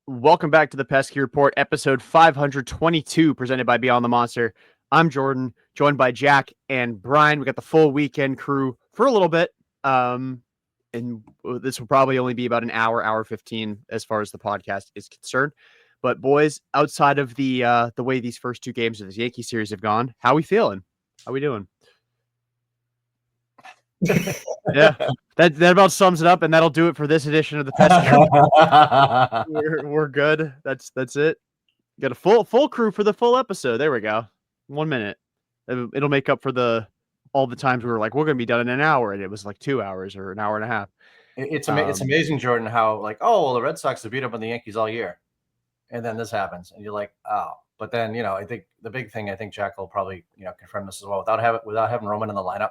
Welcome back to the Pesky Report, episode 522, presented by Beyond the Monster. I'm Jordan, joined by Jack and Brian. We got the full weekend crew for a little bit, and this will probably only be about an hour 15 as far as the podcast is concerned. But boys, outside of the way these first two games of this Yankee series have gone, how we feeling? How we doing? Yeah, that about sums it up, and that'll do it for this edition of the Pesky. we're good. That's it. Got a full crew for the full episode. There we go. 1 minute. It'll make up for all the times we were like, we're gonna be done in an hour, and it was like 2 hours or an hour and a half. It's amazing, Jordan, how like, oh well, the Red Sox have beat up on the Yankees all year, and then this happens, and you're like, oh. But then I think the big thing, I think Jack will probably confirm this as well. Without having Roman in the lineup,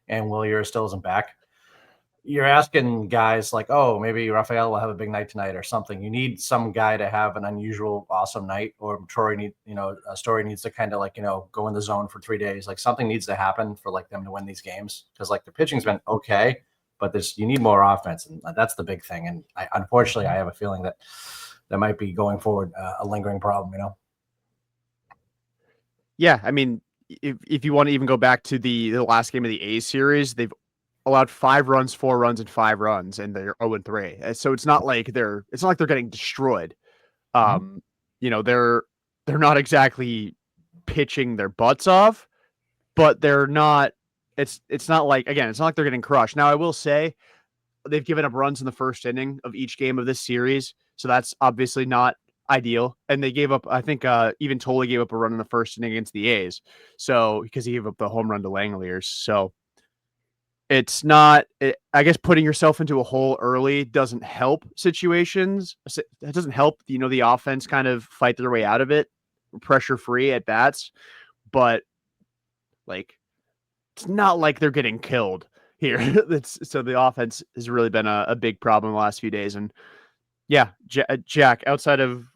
and Willier still isn't back, you're asking guys like, oh, maybe Rafael will have a big night tonight or something. You need some guy to have an unusual, awesome night, or Story needs to kind of like, go in the zone for 3 days. Like something needs to happen for like them to win these games, because like the pitching's been okay, but you need more offense, and that's the big thing. And unfortunately, I have a feeling that might be going forward a lingering problem. Yeah, I mean, if you want to even go back to the last game of the A's series, they've allowed 5 runs, 4 runs, and 5 runs, and they're 0-3. So it's not like they're getting destroyed. They're not exactly pitching their butts off, but they're not. It's not like they're getting crushed. Now I will say they've given up runs in the first inning of each game of this series, so that's obviously not ideal. And they gave up, I think, even Tolle gave up a run in the first inning against the A's, so because he gave up the home run to Langeliers. So it's not, I guess putting yourself into a hole early doesn't help situations. It doesn't help, the offense kind of fight their way out of it, pressure free at bats. But like, it's not like they're getting killed here. So the offense has really been a big problem the last few days. And yeah, Jack, outside of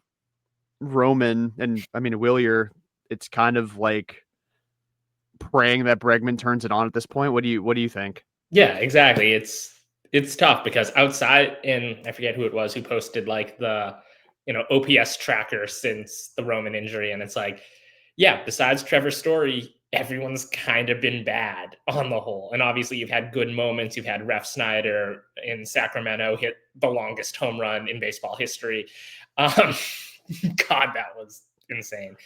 Roman and Willier, it's kind of like praying that Bregman turns it on at this point. What do you think? Yeah, exactly. It's tough because outside, and I forget who it was who posted like the OPS tracker since the Roman injury, and it's like, yeah, besides Trevor Story, everyone's kind of been bad on the whole. And obviously you've had good moments. You've had Ref Snyder in Sacramento hit the longest home run in baseball history. God, that was insane,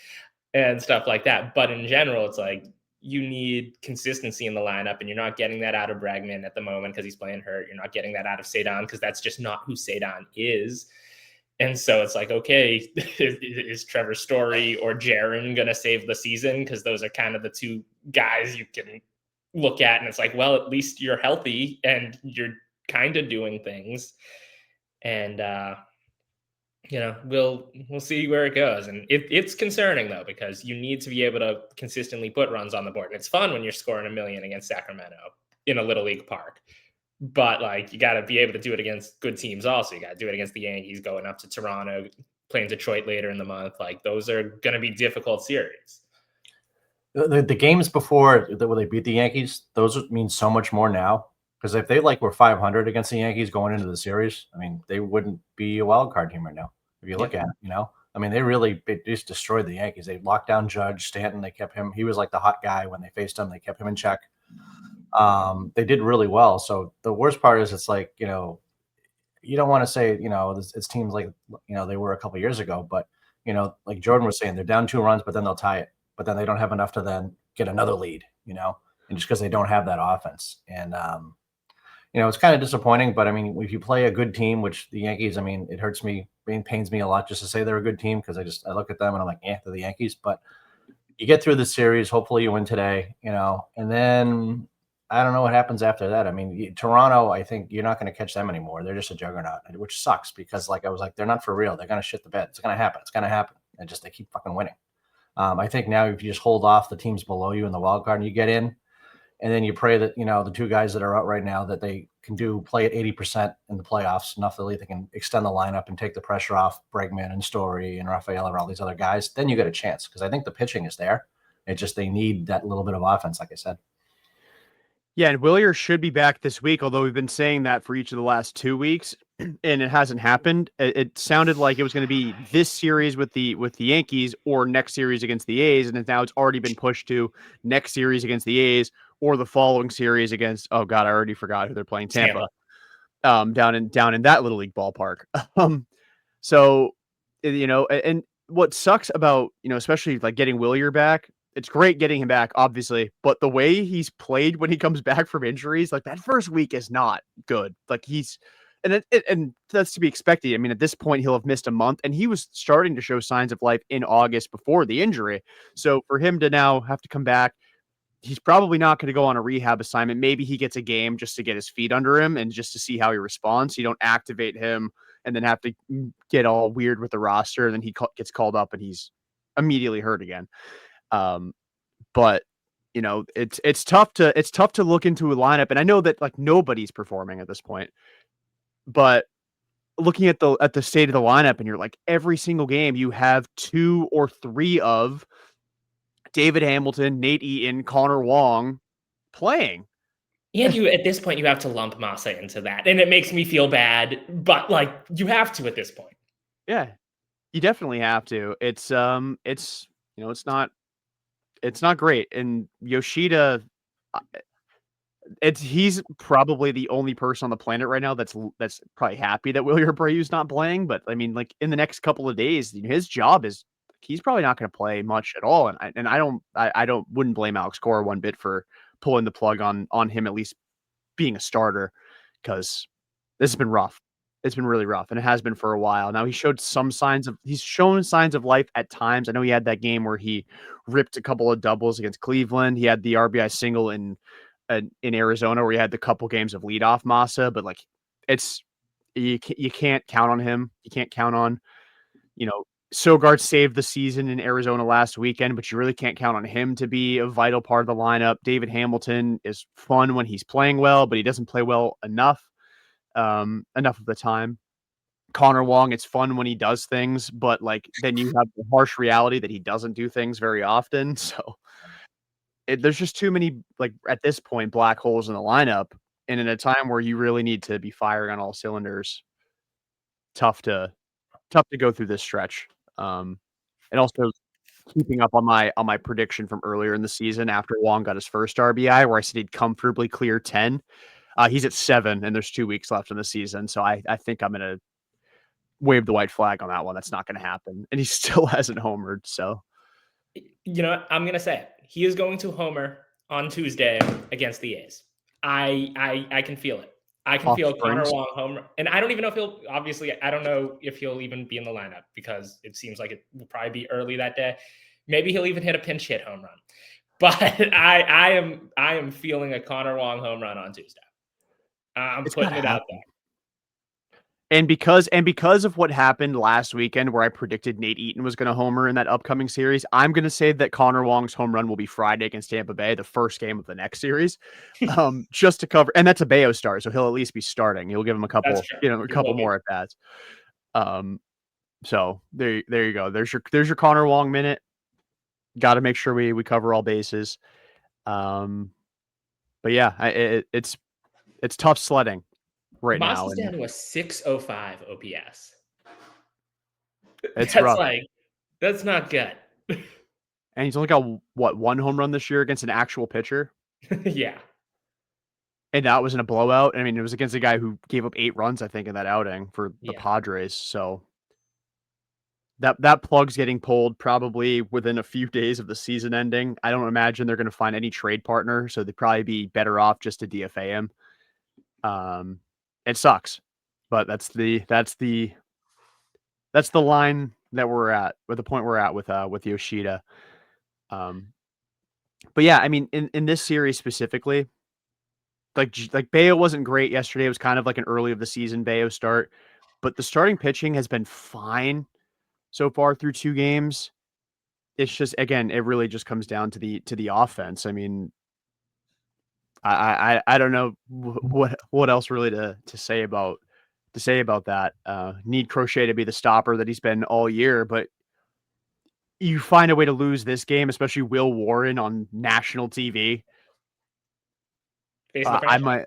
and stuff like that. But in general, it's like, you need consistency in the lineup, and you're not getting that out of Bregman at the moment because he's playing hurt. You're not getting that out of Cedon because that's just not who Cedon is. And so it's like, okay, is Trevor Story or Jaron going to save the season? Because those are kind of the two guys you can look at, and it's like, well, at least you're healthy and you're kind of doing things. And, we'll see where it goes. And it's concerning, though, because you need to be able to consistently put runs on the board. And it's fun when you're scoring 1 million against Sacramento in a Little League park. But, like, you got to be able to do it against good teams also. You got to do it against the Yankees, going up to Toronto, playing Detroit later in the month. Like, those are going to be difficult series. The games before where they beat the Yankees, those mean so much more now. Because if they were 500 against the Yankees going into the series, they wouldn't be a wild card team right now. If you look at it, they just destroyed the Yankees. They locked down Judge Stanton. They kept him. He was like the hot guy when they faced him. They kept him in check. They did really well. So the worst part is it's like, you don't want to say, it's teams like, they were a couple years ago, but, like Jordan was saying, they're down 2 runs, but then they'll tie it. But then they don't have enough to then get another lead, and just because they don't have that offense. And, it's kind of disappointing, but if you play a good team, which the Yankees, it hurts me, pains me a lot just to say they're a good team, because I look at them and I'm like, they're the Yankees. But you get through the series, hopefully you win today, and then I don't know what happens after that. Toronto, I think you're not going to catch them anymore. They're just a juggernaut, which sucks because, like, I was like, they're not for real. They're going to shit the bed. It's going to happen. It's going to happen. They keep fucking winning. I think now if you just hold off the teams below you in the wild card and you get in, and then you pray that, the two guys that are out right now, that they can play at 80% in the playoffs, enough that they can extend the lineup and take the pressure off Bregman and Story and Rafael and all these other guys, then you get a chance. Because I think the pitching is there. It's just they need that little bit of offense, like I said. Yeah, and Willier should be back this week, although we've been saying that for each of the last 2 weeks, and it hasn't happened. It sounded like it was going to be this series with the Yankees or next series against the A's, and now it's already been pushed to next series against the A's or the following series against, oh god, I already forgot who they're playing, Tampa. Down in that little league ballpark. So and what sucks about, especially like getting Willier back, it's great getting him back, obviously, but the way he's played when he comes back from injuries, like that first week is not good. Like and that's to be expected. I mean, at this point, he'll have missed a month, and he was starting to show signs of life in August before the injury. So for him to now have to come back, he's probably not going to go on a rehab assignment. Maybe he gets a game just to get his feet under him and just to see how he responds. You don't activate him and then have to get all weird with the roster, and then he gets called up and he's immediately hurt again. But it's tough to look into a lineup, and I know that like nobody's performing at this point, but looking at the state of the lineup, and you're like, every single game you have 2 or 3 of David Hamilton, Nate Eaton, Connor Wong playing. And at this point, you have to lump Massa into that. And it makes me feel bad, but like you have to at this point. Yeah, you definitely have to. It's not great. And Yoshida, he's probably the only person on the planet right now that's probably happy that Willier Abreu's not playing. But I mean, like in the next couple of days, his job is he's probably not going to play much at all. And I wouldn't blame Alex Cora one bit for pulling the plug on him at least being a starter, because this has been rough. It's been really rough, and it has been for a while. Now he's shown signs of life at times. I know he had that game where he ripped a couple of doubles against Cleveland. He had the RBI single in Arizona where he had the couple games of leadoff Massa, but like you can't count on him. You can't count on, Sogard saved the season in Arizona last weekend, but you really can't count on him to be a vital part of the lineup. David Hamilton is fun when he's playing well, but he doesn't play well enough of the time. Connor Wong, it's fun when he does things, but like then you have the harsh reality that he doesn't do things very often. So there's just too many, like at this point, black holes in the lineup, and in a time where you really need to be firing on all cylinders, tough to go through this stretch. And also keeping up on my prediction from earlier in the season after Wong got his first RBI, where I said he'd comfortably clear 10. He's at 7, and there's 2 weeks left in the season. So I think I'm going to wave the white flag on that one. That's not going to happen. And he still hasn't homered. So, I'm going to say it. He is going to homer on Tuesday against the A's. I can feel it. I can feel Connor Wong homer. And I don't even know if I don't know if he'll even be in the lineup, because it seems like it will probably be early that day. Maybe he'll even hit a pinch hit home run. But I am feeling a Connor Wong home run on Tuesday. I'm putting it out there. And because of what happened last weekend, where I predicted Nate Eaton was going to homer in that upcoming series, I'm going to say that Connor Wong's home run will be Friday against Tampa Bay, the first game of the next series, just to cover. And that's a Bayo start, so he'll at least be starting. You'll give him a couple more at bats. So there you go. There's your Connor Wong minute. Got to make sure we cover all bases. But yeah, it's tough sledding right now. Moss is down to a 605 OPS. It's rough. That's not good. And he's only got one home run this year against an actual pitcher. Yeah. And that was in a blowout. I mean, it was against a guy who gave up 8 runs, I think, in that outing for the Padres. So that plug's getting pulled probably within a few days of the season ending. I don't imagine they're going to find any trade partner, so they'd probably be better off just to DFA him. It sucks, but that's the line that we're at, with the point we're at with Yoshida. But yeah, I mean, in this series specifically, like Bayo wasn't great yesterday. It was kind of like an early of the season Bayo start, but the starting pitching has been fine. so far through 2 games. It's just, again, it really just comes down to the offense. I mean, I don't know what else really to say about that. Need Crochet to be the stopper that he's been all year, but you find a way to lose this game, especially Will Warren on national TV. Facing the I pressure. might,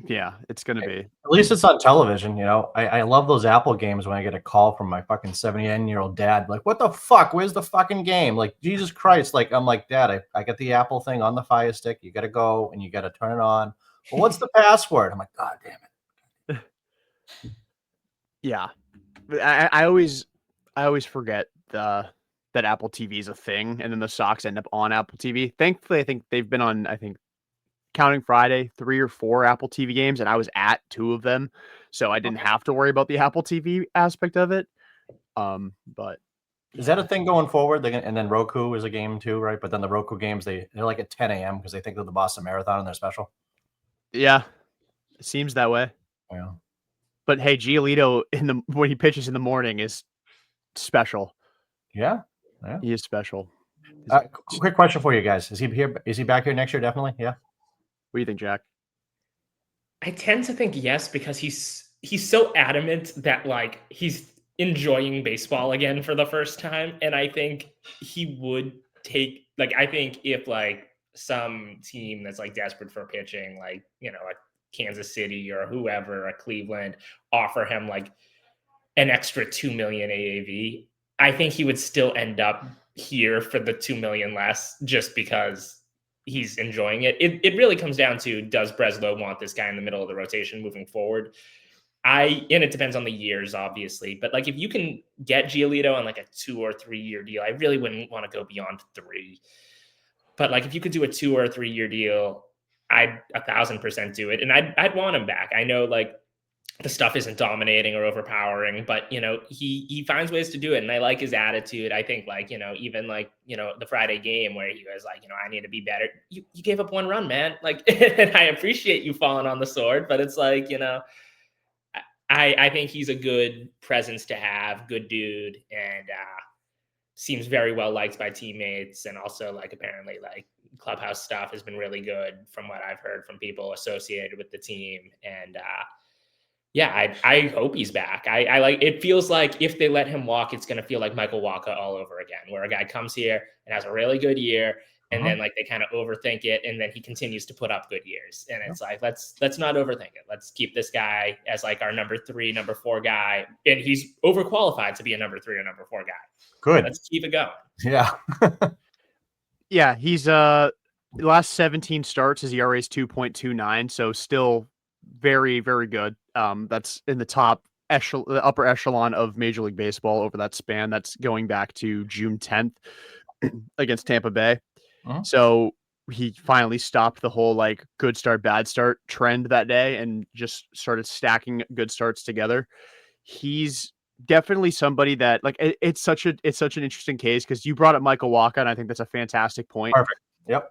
yeah, it's gonna be. At least it's on television, you know. I love those Apple games when I get a call from my fucking 79-year-old dad, like, what the fuck? Where's the fucking game? Like, Jesus Christ. Like, I'm like, Dad, I got the Apple thing on the Fire Stick. You got to go and you got to turn it on. Well, what's the password? I'm like, God damn it. Yeah, but I always forget that Apple TV is a thing, and then the Sox end up on Apple TV. Thankfully, I think they've been on, counting Friday, 3 or 4 Apple TV games, and I was at 2 of them, so I didn't have to worry about the Apple TV aspect of it. But Is that a thing going forward? And then Roku is a game too, right? But then the Roku games, they're like at 10 a.m. because they think they're the Boston Marathon and they're special. yeah, it seems that way. Yeah. But hey, Giolito when he pitches in the morning is special. Yeah. Yeah. He is special. Quick question for you guys: Is he here? Is he back here next year? Definitely. Yeah. What do you think, Jack? I tend to think yes, because he's so adamant that like he's enjoying baseball again for the first time, and I think he would take, like, I think if like some team that's like desperate for pitching, like, you know, a Kansas City or whoever, a Cleveland, offer him like an extra 2 million AAV, I think he would still end up here for the 2 million less, just because he's enjoying it. It really comes down to, does Breslow want this guy in the middle of the rotation moving forward? And it depends on the years, obviously, but like if you can get Giolito on like a 2 or 3 year deal, I really wouldn't want to go beyond 3. But like if you could do a 2 or 3 year deal, I'd 1,000% do it, and I'd want him back. I know like the stuff isn't dominating or overpowering, but you know, he finds ways to do it, and I like his attitude. I think, like, you know, even like, you know, the Friday game where he was like, you know, I need to be better. You gave up 1 run, man. Like, and I appreciate you falling on the sword, but it's like, you know, I think he's a good presence to have, good dude, and seems very well liked by teammates, and also like apparently like clubhouse stuff has been really good from what I've heard from people associated with the team. And yeah, I hope he's back. I like, it feels like if they let him walk, it's going to feel like Michael Wacha all over again, where a guy comes here and has a really good year, and then like they kind of overthink it, and then he continues to put up good years. And it's like, let's not overthink it. Let's keep this guy as like our number 3, number 4 guy, and he's overqualified to be a number 3 or number 4 guy. Good. Let's keep it going. Yeah. Yeah, he's the last 17 starts, his ERA is 2.29, so still very, very good. That's in the the upper echelon of Major League Baseball over that span. That's going back to June 10th against Tampa Bay. So he finally stopped the whole like good start, bad start trend that day and just started stacking good starts together. He's definitely somebody that, like, it's such an interesting case, because you brought up Michael Wacha, and I think that's a fantastic point. Perfect. Yep.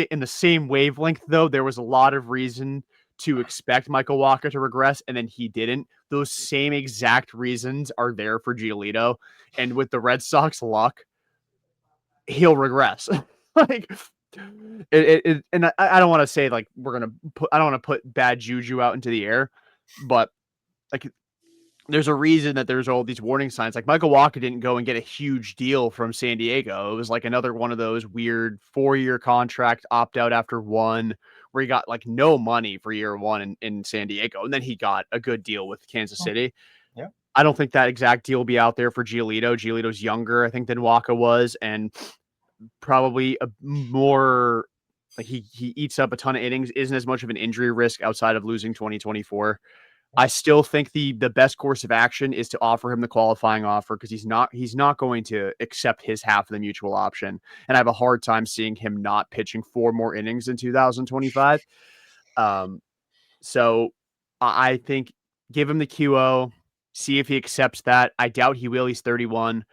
In the same wavelength, though, there was a lot of reason to expect Michael Wacha to regress, and then he didn't. Those same exact reasons are there for Giolito, and with the Red Sox luck, he'll regress. Like, and I don't want to say like I don't want to put bad juju out into the air, but like, there's a reason that there's all these warning signs. Like, Michael Wacha didn't go and get a huge deal from San Diego. It was like another one of those weird 4-year contract opt out after 1, where he got like no money for year 1 in San Diego, and then he got a good deal with Kansas City. Yeah. I don't think that exact deal will be out there for Giolito. Giolito's younger, I think, than Wacha was, and probably a more like he eats up a ton of innings, isn't as much of an injury risk outside of losing 2024. I still think the best course of action is to offer him the qualifying offer, because he's not going to accept his half of the mutual option, and I have a hard time seeing him not pitching 4 more innings in 2025. So I think give him the QO, see if he accepts that. I doubt he will. He's 31.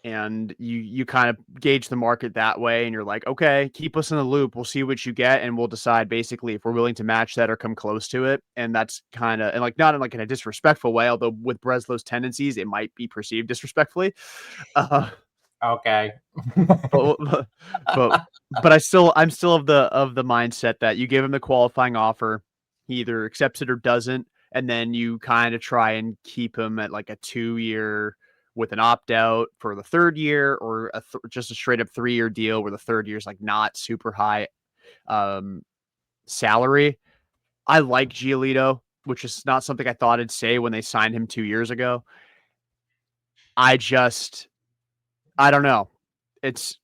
and you kind of gauge the market that way, and you're like, okay, keep us in the loop. We'll see what you get, and we'll decide basically if we're willing to match that or come close to it. And that's kind of, and like not in like in a disrespectful way, although with Breslow's tendencies, it might be perceived disrespectfully. Okay. but but I'm still of the mindset that you give him the qualifying offer, he either accepts it or doesn't, and then you kind of try and keep him at like a 2-year with an opt out for the third year, or just a straight up 3-year deal where the third year is like not super high salary. I like Giolito, which is not something I thought I'd say when they signed him 2 years ago. I don't know. It's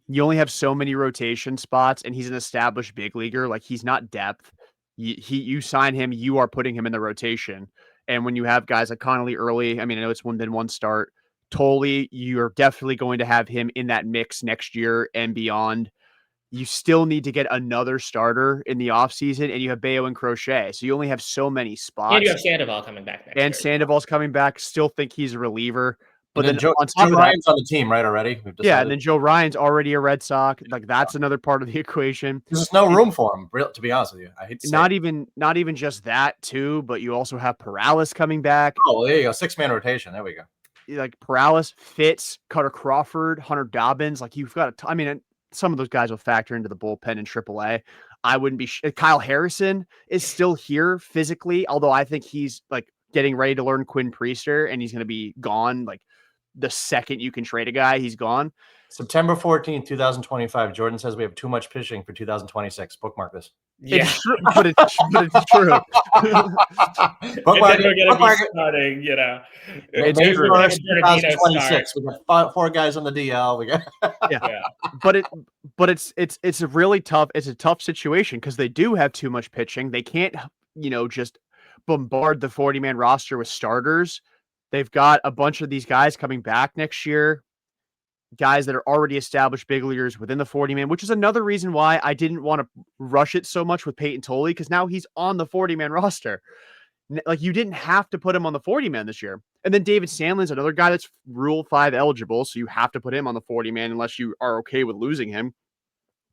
You only have so many rotation spots, and he's an established big leaguer. Like, he's not depth. You sign him, you are putting him in the rotation. And when you have guys like Connolly early, I mean, I know it's been one start. Tolle, you're definitely going to have him in that mix next year and beyond. You still need to get another starter in the offseason, and you have Bayo and Crochet. So you only have so many spots. And you have Sandoval coming back next year. And Sandoval's coming back. Still think he's a reliever. But and then Joe Ryan's on the team, right? Already, yeah, and then Joe Ryan's already a Red Sox. Like, that's another part of the equation. There's no room for him, to be honest with you. I hate to say not even just that too, but you also have Perales coming back. Oh, well, there you go, 6-man rotation. There we go. Like Perales, Fitz, Cutter Crawford, Hunter Dobbins. Like, you've got I mean, some of those guys will factor into the bullpen in AAA. I wouldn't be. Kyle Harrison is still here physically, although I think he's like getting ready to learn Quinn Priester, and he's going to be gone like the second you can trade a guy, he's gone. September 14th, 2025. Jordan says we have too much pitching for 2026. Bookmark this. Yeah, it's true, but it's true. Bookmark it. Starting, you know, it's true. 2026. We got 4 guys on the DL. We got yeah. But it's a really tough. It's a tough situation because they do have too much pitching. They can't, just bombard the 40-man roster with starters. They've got a bunch of these guys coming back next year, guys that are already established big leaguers within the 40-man, which is another reason why I didn't want to rush it so much with Peyton Tolle, because now he's on the 40-man roster. Like, you didn't have to put him on the 40-man this year. And then David Sandlin's another guy that's Rule 5 eligible, so you have to put him on the 40-man unless you are okay with losing him,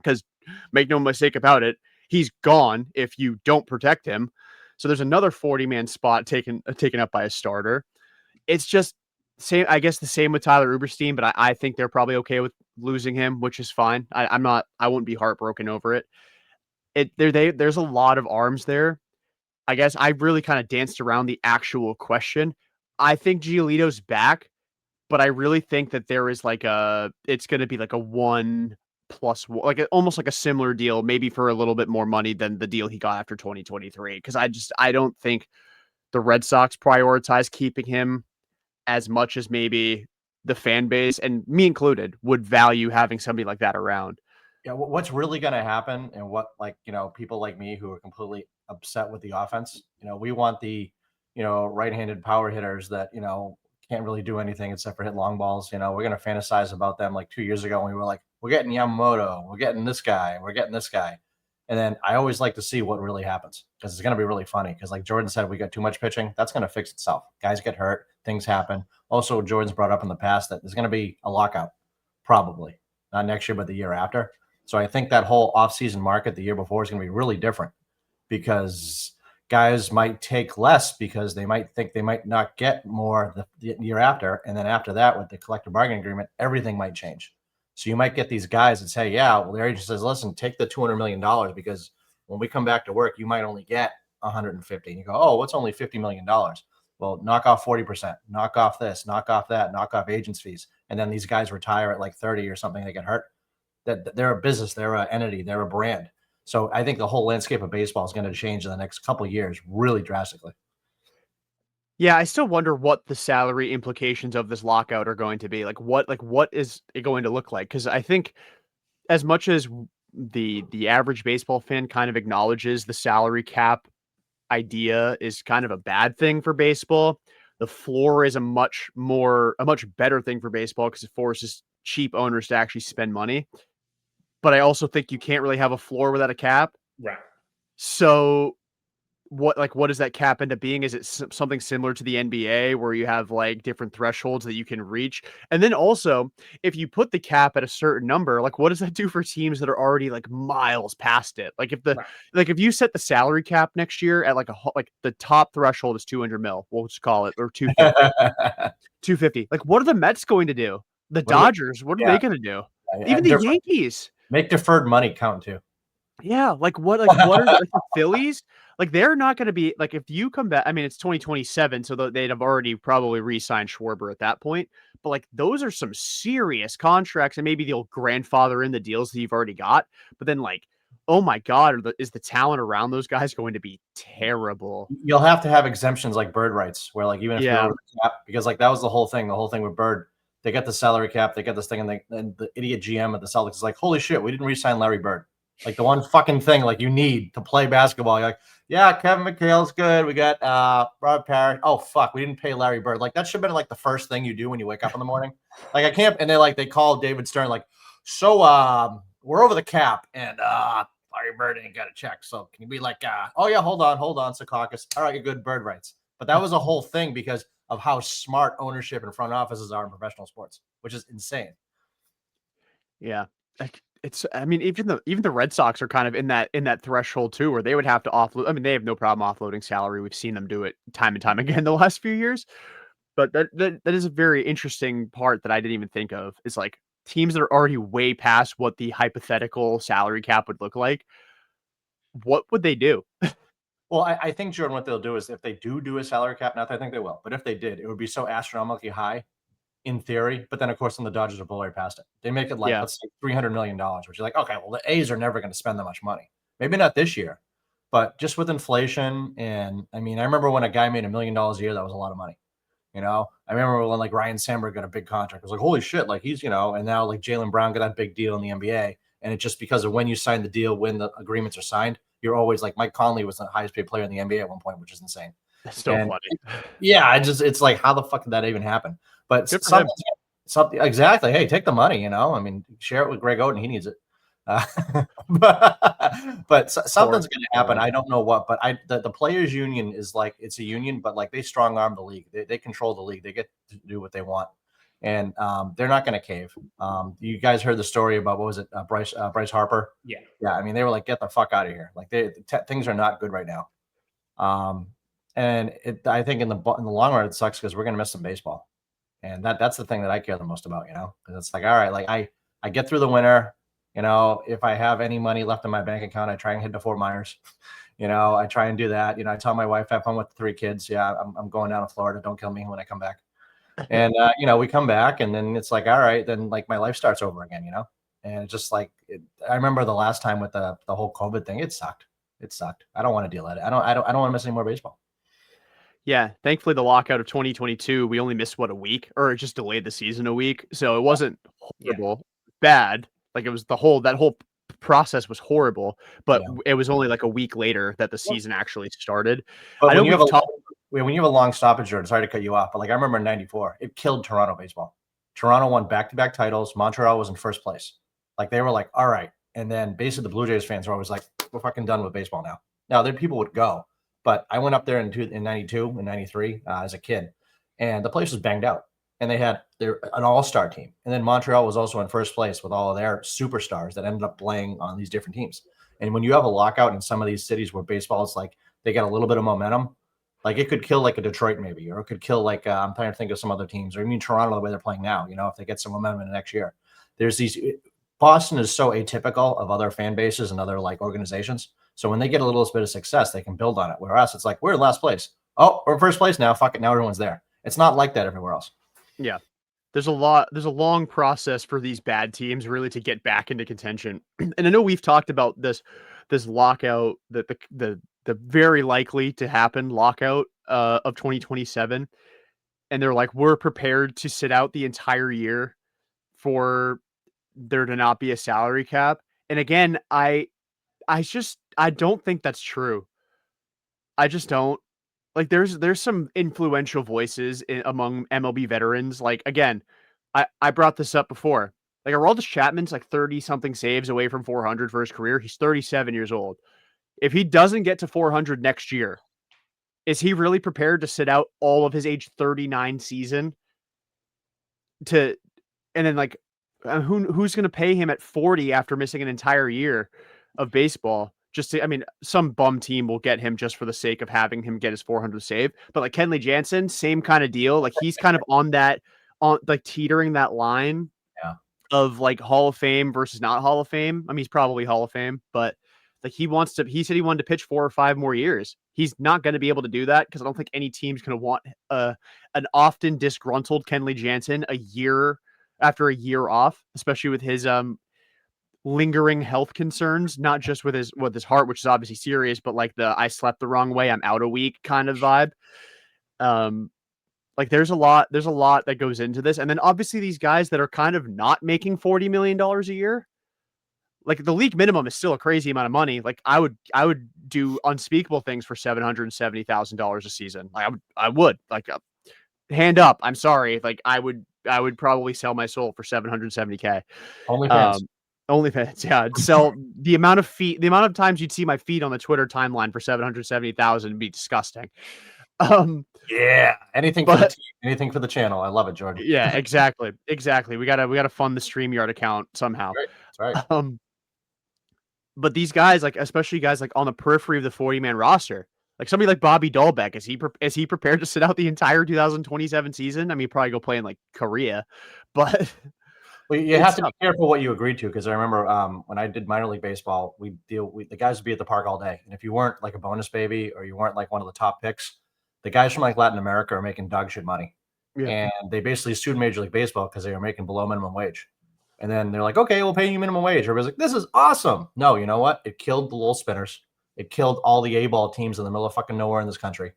because make no mistake about it, he's gone if you don't protect him. So there's another 40-man spot taken up by a starter. It's just same. I guess the same with Tyler Uberstein, but I think they're probably okay with losing him, which is fine. I'm not. I won't be heartbroken over it. There's a lot of arms there. I guess I really kind of danced around the actual question. I think Giolito's back, but I really think that there is it's going to be like a 1+1, like almost like a similar deal, maybe for a little bit more money than the deal he got after 2023. Because I don't think the Red Sox prioritize keeping him as much as maybe the fan base, and me included, would value having somebody like that around. Yeah, what's really going to happen, and what, people like me who are completely upset with the offense, we want the, right-handed power hitters that, can't really do anything except for hit long balls. We're going to fantasize about them like 2 years ago when we were like, we're getting Yamamoto, we're getting this guy, we're getting this guy. And then I always like to see what really happens, because it's going to be really funny. Because like Jordan said, we got too much pitching. That's going to fix itself. Guys get hurt. Things happen. Also, Jordan's brought up in the past that there's going to be a lockout, probably. Not next year, but the year after. So I think that whole offseason market the year before is going to be really different, because guys might take less because they might think they might not get more the year after. And then after that, with the collective bargaining agreement, everything might change. So you might get these guys that say, yeah, well, their agent says, listen, take the $200 million, because when we come back to work, you might only get 150. And you go, oh, what's only $50 million? Well, knock off 40%, knock off this, knock off that, knock off agents' fees. And then these guys retire at like 30 or something, they get hurt. That they're a business, they're an entity, they're a brand. So I think the whole landscape of baseball is going to change in the next couple of years really drastically. Yeah, I still wonder what the salary implications of this lockout are going to be. What is it going to look like? Because I think as much as the average baseball fan kind of acknowledges the salary cap idea is kind of a bad thing for baseball, the floor is a much better thing for baseball, because it forces cheap owners to actually spend money. But I also think you can't really have a floor without a cap. Right. So what does that cap end up being? Is it something similar to the NBA where you have like different thresholds that you can reach? And then also, if you put the cap at a certain number, like what does that do for teams that are already like miles past it? Like Right. if you set the salary cap next year at like the top threshold is 200 mil, we'll just call it, or 250. 250. Like what are the Mets going to do? The What do Dodgers, what are yeah, they going to do? yeah, Even the Yankees. make deferred money count too. Yeah, like what are like the Phillies? Like they're not going to be like if you come back. I mean, it's 2027, so they'd have already probably re-signed Schwarber at that point. But like those are some serious contracts, and maybe they'll grandfather in the deals that you've already got. But then like, oh my God, is the talent around those guys going to be terrible? You'll have to have exemptions like bird rights, where like even if you're Yeah, over the cap, because like that was the whole thing. The whole thing with Bird, they got the salary cap, they got this thing, and the idiot GM of the Celtics is like, "Holy shit, we didn't re-sign Larry Bird." Like the one fucking thing like you need to play basketball. You're like, yeah, Kevin McHale's good. We got Rob Parrish. Oh fuck, we didn't pay Larry Bird. Like that should have been like the first thing you do when you wake up in the morning. Like I can't. And they call David Stern like, so we're over the cap, and Larry Bird ain't got a check. So can you be like, oh yeah, hold on, Secaucus. All right, you're good, bird rights. But that was a whole thing because of how smart ownership and front offices are in professional sports, which is insane. yeah. Like it's. I mean, even the Red Sox are kind of in that threshold too, where they would have to offload. I mean, they have no problem offloading salary. We've seen them do it time and time again the last few years. But that is a very interesting part that I didn't even think of. Is like teams that are already way past what the hypothetical salary cap would look like. What would they do? Well, I think, Jordan, what they'll do is if they do a salary cap, not that I think they will, but if they did, it would be so astronomically high in theory. But then, of course, then the Dodgers will blow right past it. They make it like, Yeah, let's say $300 million, which is like, okay, well, the A's are never going to spend that much money. Maybe not this year, but just with inflation. And I mean, I remember when a guy made $1 million a year, that was a lot of money. I remember when like Ryan Sandberg got a big contract. I was like, holy shit, like he's, and now like Jaylen Brown got that big deal in the NBA. And it's just because of when you sign the deal, when the agreements are signed, you're always like Mike Conley was the highest paid player in the NBA at one point, which is insane. that's so And funny. yeah, it's like, how the fuck did that even happen? But Good for him. something exactly. Hey, take the money, I mean, share it with Greg Oden. He needs it. Uh, but something's going to happen. I don't know what, but the players union is like, it's a union, but like they strong arm the league. They control the league. They get to do what they want. And they're not going to cave. You guys heard the story about, what was it? Bryce Harper. Yeah. Yeah. I mean, they were like, get the fuck out of here. Like things are not good right now. And I think in the long run, it sucks because we're going to miss some baseball. And that's the thing that I care the most about, because it's like, all right, like I get through the winter. If I have any money left in my bank account, I try and hit to Fort Myers. I try and do that. I tell my wife, have fun with the 3 kids. Yeah, I'm going down to Florida. Don't kill me when I come back. And we come back, and then it's like, all right, then like my life starts over again. And it's just like I remember the last time with the whole COVID thing. It sucked. I don't want to deal with it. I don't want to miss any more baseball. Yeah, thankfully the lockout of 2022, we only missed a week, or it just delayed the season a week, so it wasn't Yeah. horrible, bad. Like it was that whole process was horrible, but Yeah. it was only like a week later that the season actually started. But I know when you have we've a talked. when you have a long stoppage, Jordan, sorry to cut you off, but like I remember in '94, it killed Toronto baseball. Toronto won back-to-back titles. Montreal was in first place. Like they were like, all right. And then basically the Blue Jays fans were always like, we're fucking done with baseball now. Now there people would go, but I went up there in '92 and '93 as a kid, and the place was banged out. And they had an all-star team. And then Montreal was also in first place with all of their superstars that ended up playing on these different teams. And when you have a lockout in some of these cities where baseball is like, they get a little bit of momentum, like it could kill like a Detroit maybe, or it could kill like, I'm trying to think of some other teams, or even Toronto, the way they're playing now, if they get some momentum in the next year. Boston is so atypical of other fan bases and other like organizations. So when they get a little bit of success, they can build on it. Whereas it's like, we're in last place. Oh, we're in first place now. Fuck it. Now everyone's there. It's not like that everywhere else. Yeah, there's a long process for these bad teams really to get back into contention. And I know we've talked about this lockout, the very likely to happen lockout of 2027, and they're like, we're prepared to sit out the entire year for there to not be a salary cap. And again, I don't think that's true. I just don't. Like there's some influential voices among MLB veterans. Like again, I brought this up before. Like Aroldis Chapman's like 30 something saves away from 400 for his career. He's 37 years old. If he doesn't get to 400 next year, is he really prepared to sit out all of his age 39 season to, and then like, who's going to pay him at 40 after missing an entire year of baseball? Just to, I mean, some bum team will get him just for the sake of having him get his 400 save. But like Kenley Jansen, same kind of deal. Like he's kind of on like teetering that line Yeah. of like Hall of Fame versus not Hall of Fame. I mean, he's probably Hall of Fame, but like he said he wanted to pitch 4 or 5 more years. He's not going to be able to do that because I don't think any team's going to want an often disgruntled Kenley Jansen a year after a year off, especially with his lingering health concerns, not just with his heart, which is obviously serious, but like the I slept the wrong way, I'm out a week kind of vibe. Like there's a lot that goes into this. And then obviously these guys that are kind of not making $40 million a year, like the league minimum is still a crazy amount of money. Like I would do unspeakable things for $770,000 a season. Like I would like hand up. I'm sorry. Like I would probably sell my soul for 770K. OnlyFans, yeah. I'd sell the amount of times you'd see my feed on the Twitter timeline for 770,000 would be disgusting. Yeah, anything for the team, anything for the channel. I love it, Jordan. Yeah, exactly. We gotta fund the StreamYard account somehow. That's right. But these guys, like especially guys like on the periphery of the 40-man roster, like somebody like Bobby Dahlbeck, is he prepared to sit out the entire 2027 season? I mean, probably go play in like Korea, but well, you have to be careful what you agree to, because I remember when I did minor league baseball, the guys would be at the park all day, and if you weren't like a bonus baby or you weren't like one of the top picks, the guys from like Latin America are making dog shit money, and they basically sued Major League Baseball because they were making below minimum wage. And then they're like, okay, we'll pay you minimum wage. Everybody's like, this is awesome. No, you know what? It killed the little spinners. It killed all the A-ball teams in the middle of fucking nowhere in this country.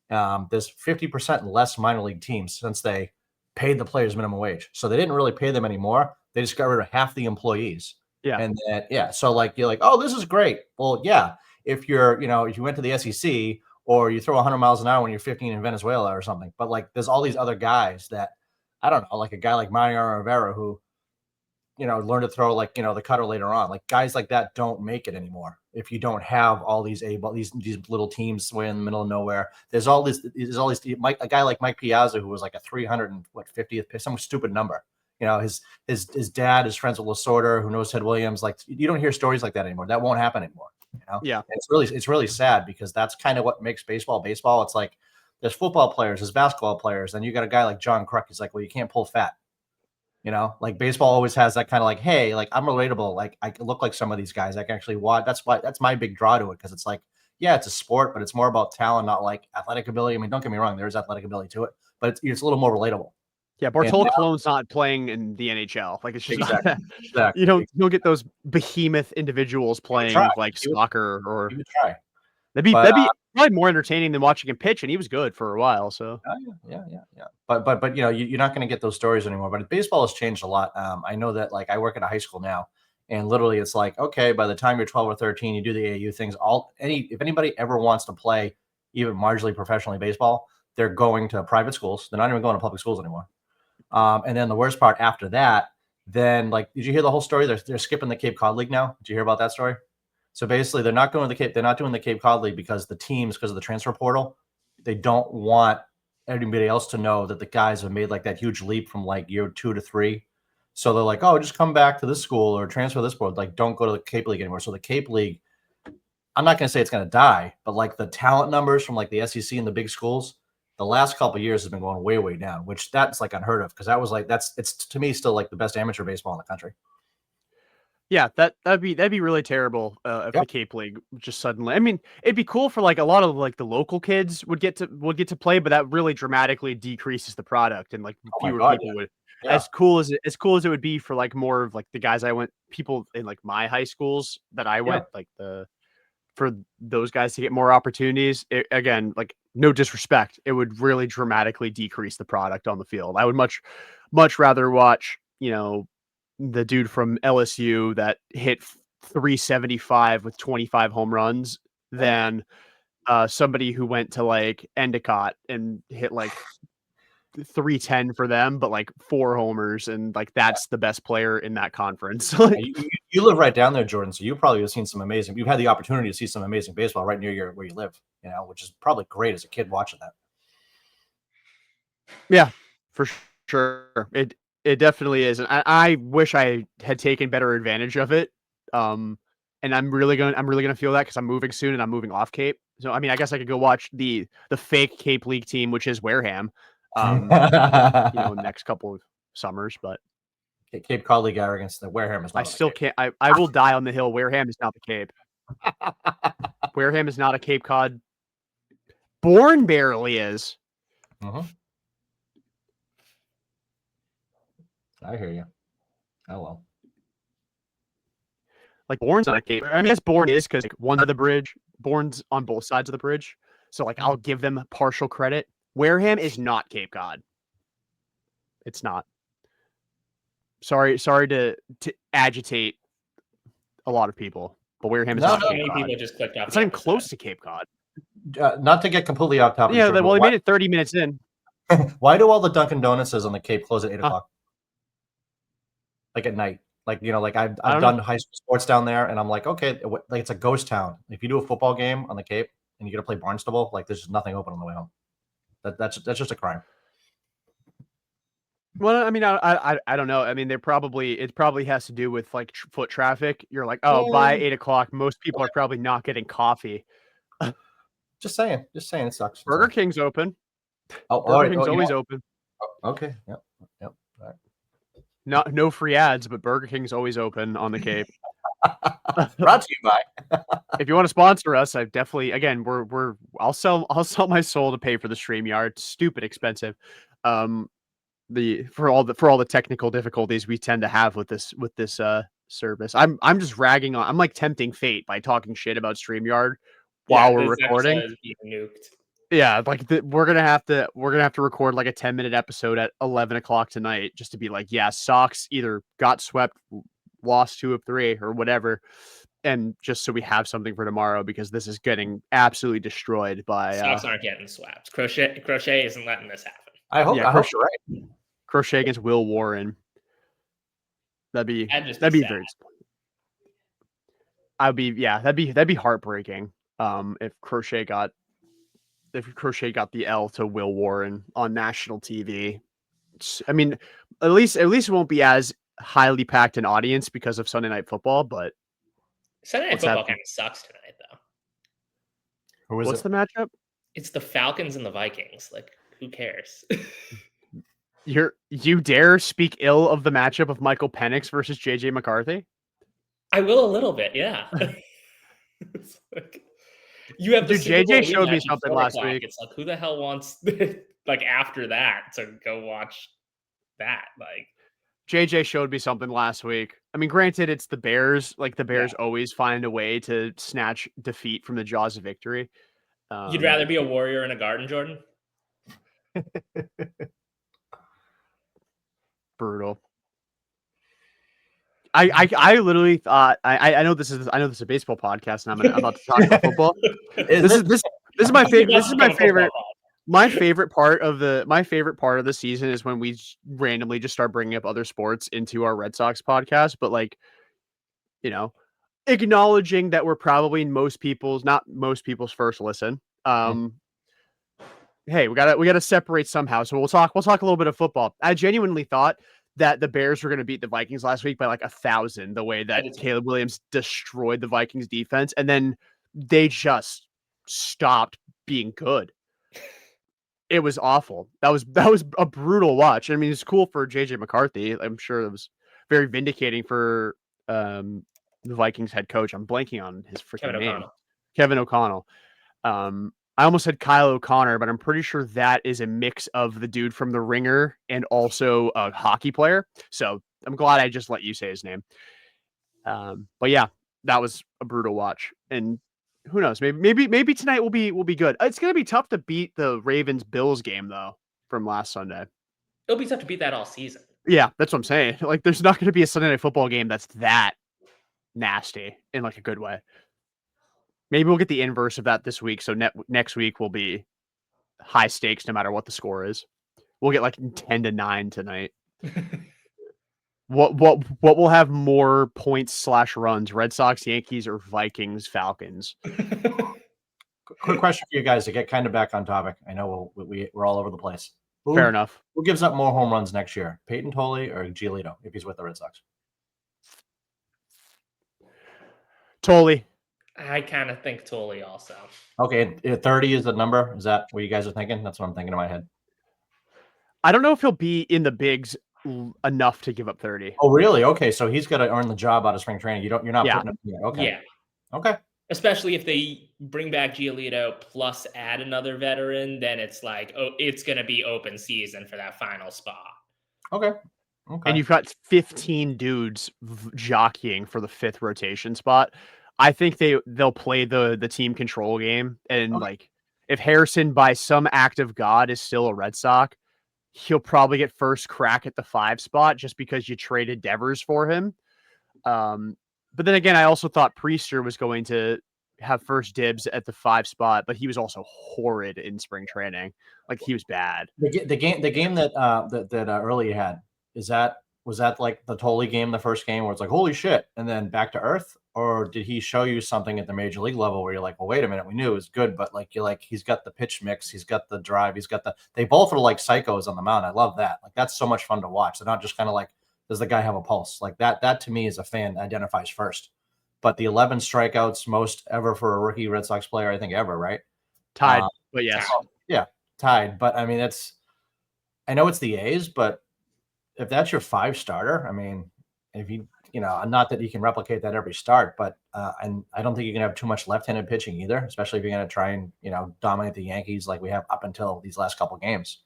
There's 50% less minor league teams since they paid the players minimum wage. So they didn't really pay them anymore. They just got rid of half the employees. Yeah. And then, so like, you're like, oh, this is great. Well, yeah. If if you went to the SEC or you throw 100 miles an hour when you're 15 in Venezuela or something, but like, there's all these other guys that, I don't know, like a guy like Mariano Rivera who, learn to throw like, the cutter later on. Like guys like that don't make it anymore if you don't have all these these little teams way in the middle of nowhere. There's all these a guy like Mike Piazza who was like a 350th pick, some stupid number. His dad is friends with Lasorda, who knows Ted Williams. Like you don't hear stories like that anymore. That won't happen anymore. Yeah. And it's really sad because that's kind of what makes baseball. It's like there's football players, there's basketball players, and you got a guy like John Kruk. He's like, well, you can't pull fat. Like baseball always has that kind of like, hey, like I'm relatable. Like I look like some of these guys. I can actually watch. That's my big draw to it, because it's like, yeah, it's a sport, but it's more about talent, not like athletic ability. I mean, don't get me wrong, there's athletic ability to it, but it's a little more relatable. Yeah, Bartolo Colon's not playing in the NHL. Like it's just exactly. You don't get those behemoth individuals playing like soccer or. You would try. That'd be probably more entertaining than watching him pitch, and he was good for a while. So yeah. But you're not going to get those stories anymore. But baseball has changed a lot. I know that like I work at a high school now, and literally it's like, okay, by the time you're 12 or 13, you do the AAU things. If anybody ever wants to play even marginally professionally baseball, they're going to private schools. They're not even going to public schools anymore. And then the worst part after that, then like, did you hear the whole story? They're skipping the Cape Cod League now. Did you hear about that story? So basically, they're not doing the Cape Cod League because the teams, because of the transfer portal, they don't want anybody else to know that the guys have made like that huge leap from like year 2 to 3. So they're like, oh, just come back to this school or transfer this board. Like, don't go to the Cape League anymore. So the Cape League, I'm not going to say it's going to die, but like the talent numbers from like the SEC and the big schools, the last couple of years has been going way, way down, which that's like unheard of, because that was like it's to me still like the best amateur baseball in the country. Yeah, that'd be really terrible if the Cape League just suddenly. I mean, it'd be cool for like a lot of like the local kids would get to play, but that really dramatically decreases the product, and like fewer people would. Yeah. As cool as it would be for like more of like the guys people in like my high schools that I went, like for those guys to get more opportunities. Again, like no disrespect, it would really dramatically decrease the product on the field. I would much rather watch, the dude from LSU that hit 375 with 25 home runs than somebody who went to like Endicott and hit like 310 for them, but like 4 homers, and like that's the best player in that conference. You live right down there, Jordan, so you probably have seen some amazing. You've had the opportunity to see some amazing baseball right near where you live, which is probably great as a kid watching that. Yeah, for sure. It definitely is, and I wish I had taken better advantage of it. And I'm really gonna feel that because I'm moving soon and I'm moving off Cape. So I mean, I guess I could go watch the fake Cape League team, which is Wareham. Next couple of summers, but Cape Cod League arrogance. The Wareham is not. I still can't. I will die on the hill. Wareham is not the Cape. Wareham is not a Cape Cod. Bourne barely is. I hear you. Oh well. Like Bourne's not a Cape. I mean, yes, Bourne is because like, one of the bridge. Bourne's on both sides of the bridge, so like I'll give them partial credit. Wareham is not Cape Cod. It's not. Sorry to agitate a lot of people, but Wareham is not Cape Cod. People just clicked off. It's not even close to Cape Cod. Not to get completely off topic. Yeah, well, they made it 30 minutes in. Why do all the Dunkin' Donuts on the Cape close at 8 o'clock? Like at night. Like, I've done high school sports down there, and I'm like, okay, like it's a ghost town. If you do a football game on the Cape and you got to play Barnstable, like there's just nothing open on the way home. That's just a crime. Well, I mean, I don't know. I mean, it probably has to do with like foot traffic. You're like, oh, by 8 o'clock, most people are probably not getting coffee. Just saying, it sucks. Burger King's open. Burger King's always open. Okay, yep. All right. No free ads, but Burger King's always open on the Cape. Brought to you by. If you want to sponsor us, I definitely I'll sell my soul to pay for the StreamYard. It's stupid expensive. For all the technical difficulties we tend to have with this service. I'm just ragging on. I'm like tempting fate by talking shit about StreamYard while we're recording. Yeah, like we're gonna have to record like a 10-minute episode at 11 o'clock tonight just to be like, yeah, Sox either got swept, lost 2 of 3, or whatever, and just so we have something for tomorrow because this is getting absolutely destroyed by. Sox aren't getting swept. Crochet isn't letting this happen. I hope you're right. Crochet against Will Warren. That'd be very. That'd be heartbreaking. If Crochet got the L to Will Warren on national TV. I mean, at least it won't be as highly packed an audience because of Sunday Night Football. But Sunday Night Football kind of sucks tonight, though. What's the matchup? It's the Falcons and the Vikings. Like, who cares? You dare speak ill of the matchup of Michael Penix versus JJ McCarthy? I will a little bit, yeah. It's like, you have the JJ showed me something last week. It's like, who the hell wants like after that to go watch that? Like, JJ showed me something last week. I mean, granted, it's the Bears. Like the Bears always find a way to snatch defeat from the jaws of victory. You'd rather be a warrior in a garden, Jordan? Brutal. I literally thought I know this is a baseball podcast and I'm about to talk about football. This is my favorite. My favorite part of the season is when we randomly just start bringing up other sports into our Red Sox podcast. But like, acknowledging that we're probably not most people's first listen. Hey, we gotta separate somehow. So we'll talk a little bit of football. I genuinely thought that the Bears were going to beat the Vikings last week by like 1,000, the way that Caleb Williams destroyed the Vikings defense. And then they just stopped being good. It was awful. That was a brutal watch. I mean, it's cool for JJ McCarthy. I'm sure it was very vindicating for the Vikings head coach. I'm blanking on his freaking name. Kevin O'Connell. I almost said Kyle O'Connor, but I'm pretty sure that is a mix of the dude from The Ringer and also a hockey player. So I'm glad I just let you say his name. But yeah, that was a brutal watch. And who knows? Maybe tonight will be good. It's gonna be tough to beat the Ravens-Bills game though from last Sunday. It'll be tough to beat that all season. Yeah, that's what I'm saying. Like, there's not gonna be a Sunday Night Football game that's that nasty in like a good way. Maybe we'll get the inverse of that this week. So next week will be high stakes no matter what the score is. we'll get like 10-9 tonight. What will have more points / runs? Red Sox, Yankees, or Vikings, Falcons? Quick question for you guys to get kind of back on topic. I know we're all over the place. Fair enough. Who gives up more home runs next year, Peyton Tolle or Giolito, if he's with the Red Sox? Tolle. I kind of think Tolle also. Okay, 30 is the number. Is that what you guys are thinking? That's what I'm thinking in my head. I don't know if he'll be in the bigs enough to give up 30. Oh, really? Okay, so he's got to earn the job out of spring training. You're not Yeah. putting him here. Okay. Yeah. Okay. Especially if they bring back Giolito plus add another veteran, then it's like, oh, it's going to be open season for that final spot. Okay. And you've got 15 dudes jockeying for the 5th rotation spot. I think they'll play the team control game. And like, if Harrison by some act of God is still a Red Sox, he'll probably get first crack at the 5 spot just because you traded Devers for him. But then again, I also thought Priester was going to have first dibs at the 5 spot, but he was also horrid in spring training. Like, he was bad. The game that Early had, was that like the Tolle game, the first game where it's like, holy shit, and then back to earth? Or did he show you something at the major league level where you're like, well, wait a minute, we knew it was good, but like, you're like, he's got the pitch mix, he's got the drive, they both are like psychos on the mound. I love that. Like, that's so much fun to watch. They're not just kind of like, does the guy have a pulse? Like that to me as a fan identifies first. But the 11 strikeouts, most ever for a rookie Red Sox player, I think ever, right? Tied, but yes. Yeah, tied. But I mean, I know it's the A's, but if that's your 5 starter, I mean, if not that you can replicate that every start, but and I don't think you can have too much left-handed pitching either, especially if you're going to try and dominate the Yankees like we have up until these last couple games.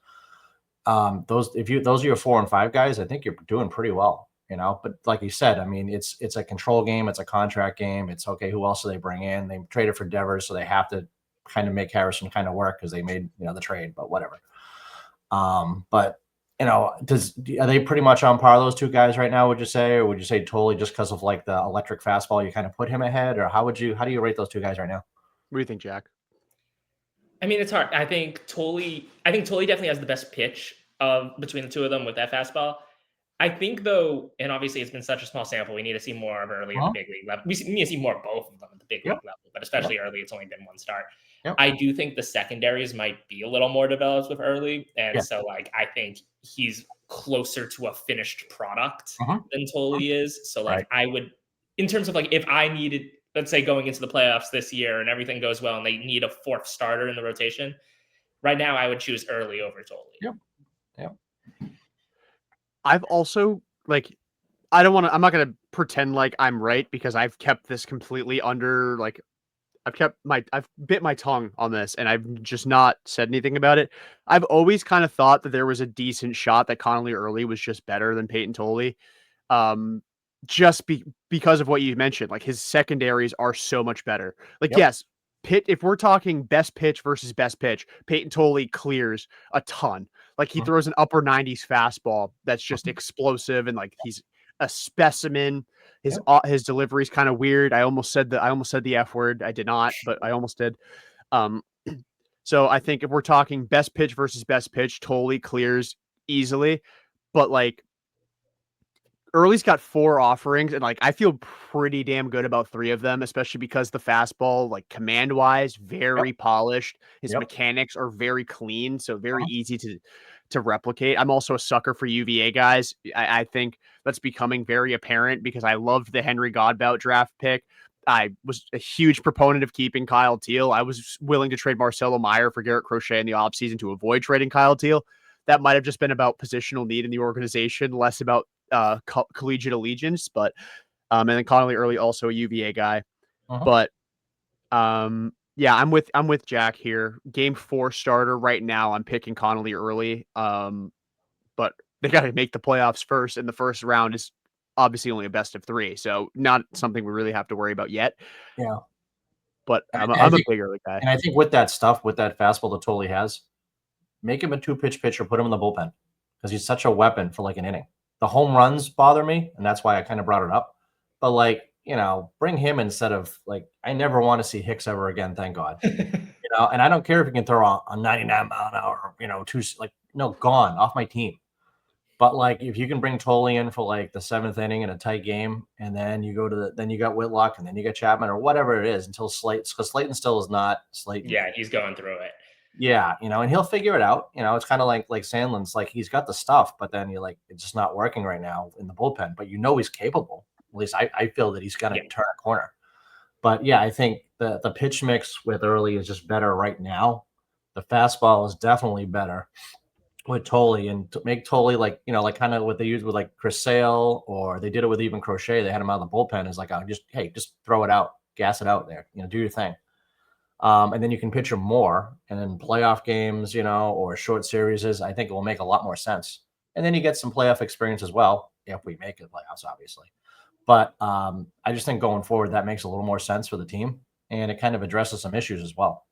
Those are your 4 and 5 guys, I think you're doing pretty well, But like you said, I mean, it's a control game, it's a contract game. It's okay. Who else do they bring in? They traded for Devers, so they have to kind of make Harrison kind of work because they made the trade, but whatever. But are they pretty much on par, those 2 guys right now, would you say? Or would you say Tolle just because of like the electric fastball, you kind of put him ahead? Or how do you rate those 2 guys right now? What do you think, Jack? I mean, it's hard. I think Tolle definitely has the best pitch between the 2 of them with that fastball. I think, though, and obviously it's been such a small sample, we need to see more of Early at the big league level. We need to see more of both of them at the big league level, but especially Early, it's only been 1 start. I do think the secondaries might be a little more developed with Early, and so like I think he's closer to a finished product than Tolle is. So like I would, in terms of like if I needed, let's say going into the playoffs this year and everything goes well and they need a 4th starter in the rotation, right now I would choose Early over Tolle. Yep. I've also I'm not going to pretend like I'm right because I've kept this completely under I've bit my tongue on this and I've just not said anything about it. I've always kind of thought that there was a decent shot that Connolly Early was just better than Peyton Tolle. Because of what you mentioned, like his secondaries are so much better. Like, yes, if we're talking best pitch versus best pitch, Peyton Tolle clears a ton. Like he throws an upper 90s fastball that's just explosive and like he's a specimen. His delivery is kind of weird. I almost said the F word. I did not, but I almost did. So I think if we're talking best pitch versus best pitch, Tolle clears easily. But like Early's got 4 offerings, and like I feel pretty damn good about 3 of them, especially because the fastball, like command wise, very polished. His mechanics are very clean, so very easy to replicate. I'm also a sucker for UVA guys. I think that's becoming very apparent because I loved the Henry Godbout draft pick. I was a huge proponent of keeping Kyle Teal. I was willing to trade Marcelo Meyer for Garrett Crochet in the offseason to avoid trading Kyle Teal. That might have just been about positional need in the organization, less about collegiate allegiance. But and then Connolly Early, also a UVA guy. But yeah, I'm with Jack here. Game 4 starter right now. I'm picking Connolly Early. But they got to make the playoffs first, and the first round is obviously only a best of 3, so not something we really have to worry about yet. Yeah, but I'm a big Early guy, and I think with that fastball that Tolle has, make him a 2-pitch pitcher, put him in the bullpen because he's such a weapon for like an inning. The home runs bother me, and that's why I kind of brought it up. But like, bring him instead of like, I never want to see Hicks ever again. Thank God. know, and I don't care if you can throw a 99-mile-an-hour, gone off my team. But like, if you can bring Tolle in for like the 7th inning in a tight game, and then you go to then you got Whitlock, and then you got Chapman or whatever it is until because Slayton still is not Slayton. Yeah, he's going through it. Yeah, and he'll figure it out. It's kind of like Sandlin's, like he's got the stuff, but then you're like, it's just not working right now in the bullpen. But he's capable. At least I feel that he's going to turn a corner. But yeah, I think the pitch mix with Early is just better right now. The fastball is definitely better with Tolle, and to make Tolle like kind of what they used with like Chris Sale, or they did it with even Crochet. They had him out of the bullpen. Is like, just throw it out, gas it out there, do your thing. And then you can pitch him more, and then playoff games, or short series, I think it will make a lot more sense. And then you get some playoff experience as well, if we make it playoffs, obviously. But I just think going forward, that makes a little more sense for the team, and it kind of addresses some issues as well,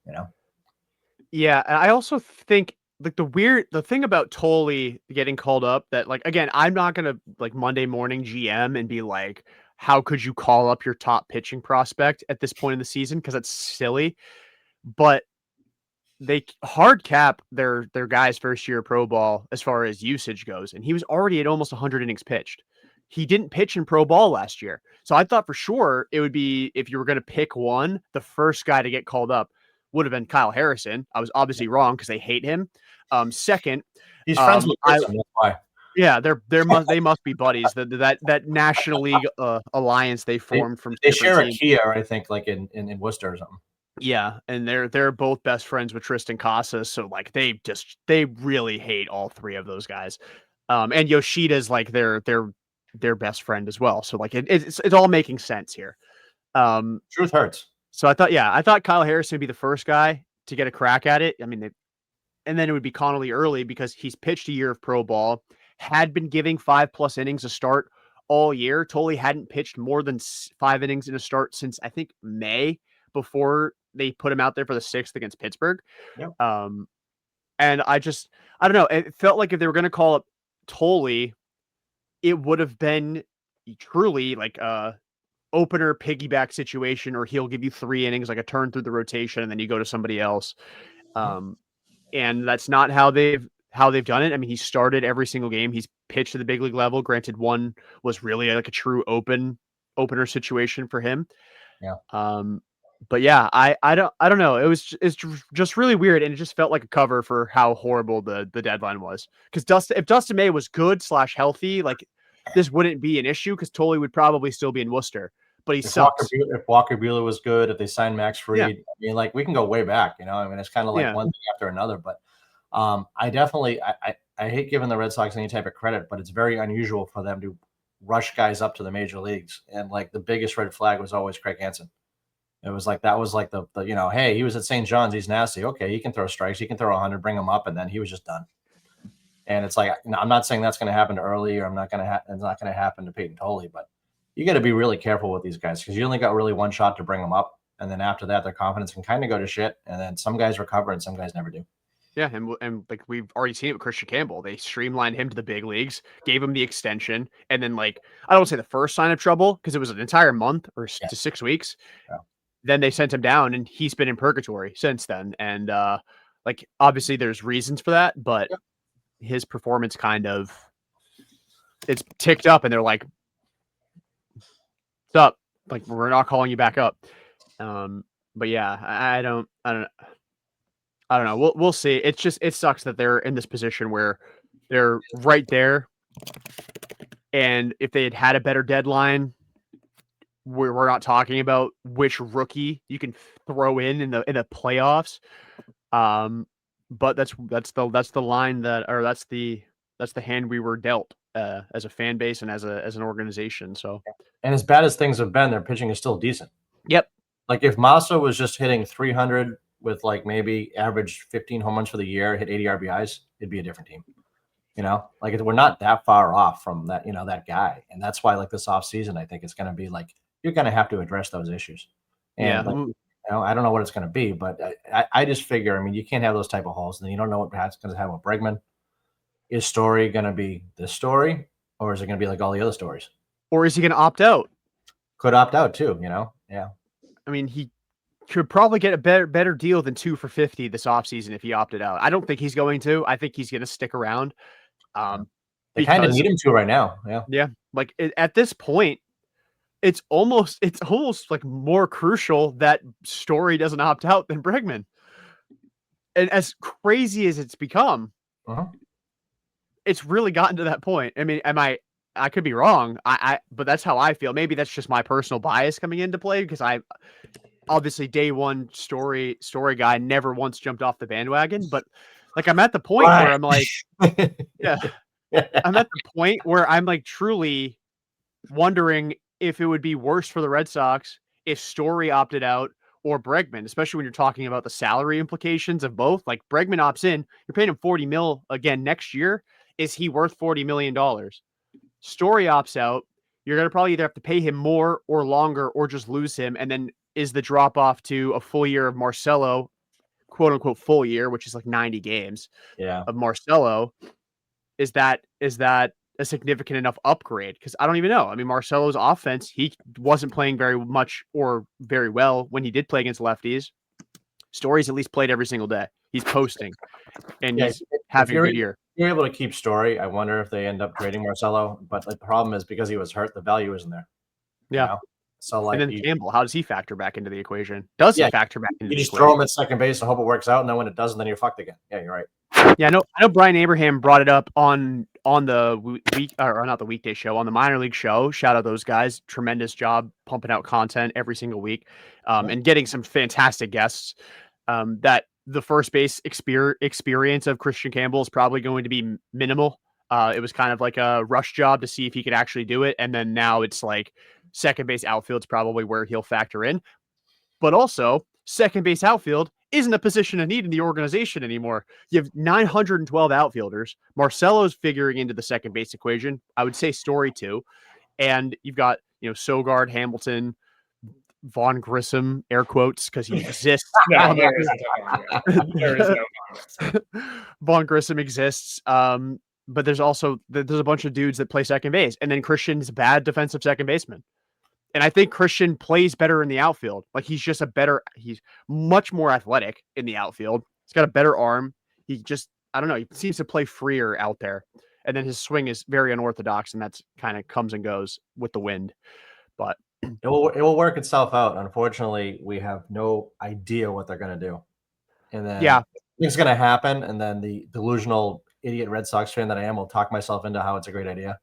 Yeah, and I also think like the thing about Tolle getting called up, that like, again, I'm not gonna like Monday morning GM and be like, how could you call up your top pitching prospect at this point in the season? Because that's silly. But they hard cap their guy's first year pro ball as far as usage goes, and he was already at almost 100 innings pitched. He didn't pitch in pro ball last year. So I thought for sure it would be, if you were going to pick one, the first guy to get called up would have been Kyle Harrison. I was obviously wrong because they hate him. Second, he's friends with Grissom, that's why. Yeah, they must be buddies. That National League alliance they formed from they share teams. a Kia, I think, like in Worcester or something. Yeah, and they're both best friends with Tristan Casas, so like they really hate all three of those guys. And Yoshida's like their best friend as well. So like it's all making sense here. Truth hurts. So I thought Kyle Harrison would be the first guy to get a crack at it. I mean, and then it would be Connolly Early, because he's pitched a year of pro ball, had been giving 5+ innings a start all year. Tolle hadn't pitched more than 5 innings in a start since I think May, before they put him out there for the 6th against Pittsburgh. Yep. And I don't know. It felt like if they were going to call up Tolle, it would have been truly like a opener piggyback situation, or he'll give you 3 innings, like a turn through the rotation, and then you go to somebody else. And that's not how they've done it. I mean, he started every single game. He's pitched to the big league level. Granted, one was really like a true opener situation for him. Yeah. But yeah, I don't know. It's just really weird, and it just felt like a cover for how horrible the deadline was. Because if Dustin May was good / healthy, like this wouldn't be an issue, because Tolle would probably still be in Worcester. But he sucks. If Walker Buehler was good, if they signed Max Fried, I mean, like, we can go way back. I mean, it's kind of like one thing after another. But I definitely I hate giving the Red Sox any type of credit, but it's very unusual for them to rush guys up to the major leagues. And like the biggest red flag was always Craig Hansen. It was like, that was like the hey, he was at St. John's, he's nasty. Okay, he can throw strikes, he can throw 100, bring him up, and then he was just done. And it's like, I'm not saying that's going to happen to Early, or it's not going to happen to Peyton Tolle, but you got to be really careful with these guys, because you only got really one shot to bring them up, and then after that, their confidence can kind of go to shit, and then some guys recover and some guys never do. Yeah, and like we've already seen it with Christian Campbell. They streamlined him to the big leagues, gave him the extension, and then, like, I don't say the first sign of trouble, because it was an entire month or to 6 weeks. Yeah. Then they sent him down, and he's been in purgatory since then. And like, obviously there's reasons for that, but his performance it's ticked up, and they're like, "What's up? Like, we're not calling you back up." But yeah, I don't know. We'll see. It sucks that they're in this position where they're right there, and if they had a better deadline, we're not talking about which rookie you can throw in the playoffs. But that's the line that's the hand we were dealt as a fan base and as an organization. So, and as bad as things have been, their pitching is still decent. Yep. Like, if Massa was just hitting 300 with like maybe average 15 home runs for the year, hit 80 RBIs, it'd be a different team. Like, we're not that far off from that, that guy. And that's why, like, this offseason, I think it's going to be like, you're going to have to address those issues. And like, I don't know what it's going to be, but I just figure, I mean, you can't have those type of holes. And you don't know what perhaps going to happen with Bregman. Is Story going to be this story, or is it going to be like all the other stories? Or is he going to opt out? Could opt out too, Yeah. I mean, he could probably get a better deal than 2 for $50 this offseason if he opted out. I don't think he's going to. I think he's going to stick around. They kind of Because need him to right now. Yeah. like at this point, it's almost like more crucial that Story doesn't opt out than Bregman. And as crazy as it's become, it's really gotten to that point. I mean, I could be wrong. But that's how I feel. Maybe that's just my personal bias coming into play because I obviously day one story guy, never once jumped off the bandwagon. But like I'm at the point where I'm like, yeah, I'm at the point where I'm like truly wondering if it would be worse for the Red Sox if Story opted out or Bregman, especially when you're talking about the salary implications of both. Like Bregman opts in, you're paying him $40 million again next year. Is he worth $40 million? Story opts out. You're going to probably either have to pay him more or longer or just lose him. And then is the drop off to a full year of Marcelo, quote unquote, full year, which is like 90 games of Marcelo. Is that a significant enough upgrade? Because I don't even know. I mean, Marcelo's offense, he wasn't playing very much or very well when he did play against lefties. Story's at least played every single day. He's posting, and he's having a good year. You're able to keep Story. I wonder if they end up trading Marcelo. But the problem is because he was hurt, the value isn't there. Yeah. You know? So like, and then Campbell, how does he factor back into the equation? Does he factor back into the equation? You just throw him at second base and hope it works out, and then when it doesn't, then you're fucked again. Yeah, you're right. Yeah, I know. Brian Abraham brought it up on the week or not the weekday show, on the minor league show. Shout out those guys! Tremendous job pumping out content every single week, and getting some fantastic guests. That the first base experience of Christian Campbell is probably going to be minimal. It was kind of like a rush job to see if he could actually do it, and then now it's like second base outfield's probably where he'll factor in. But also, second base outfield isn't a position of need in the organization anymore. You have 912 outfielders. Marcelo's figuring into the second base equation. I would say Story too. And you've got, Sogard, Hamilton, Vaughn Grissom, air quotes, because he exists. There is no Vaughn Grissom exists. But there's a bunch of dudes that play second base. And then Christian's a bad defensive second baseman. And I think Christian plays better in the outfield. Like he's much more athletic in the outfield. He's got a better arm. He just, I don't know, he seems to play freer out there. And then his swing is very unorthodox, and that's kind of comes and goes with the wind. But it will work itself out. Unfortunately, we have no idea what they're going to do. And then it's going to happen. And then the delusional idiot Red Sox fan that I am will talk myself into how it's a great idea.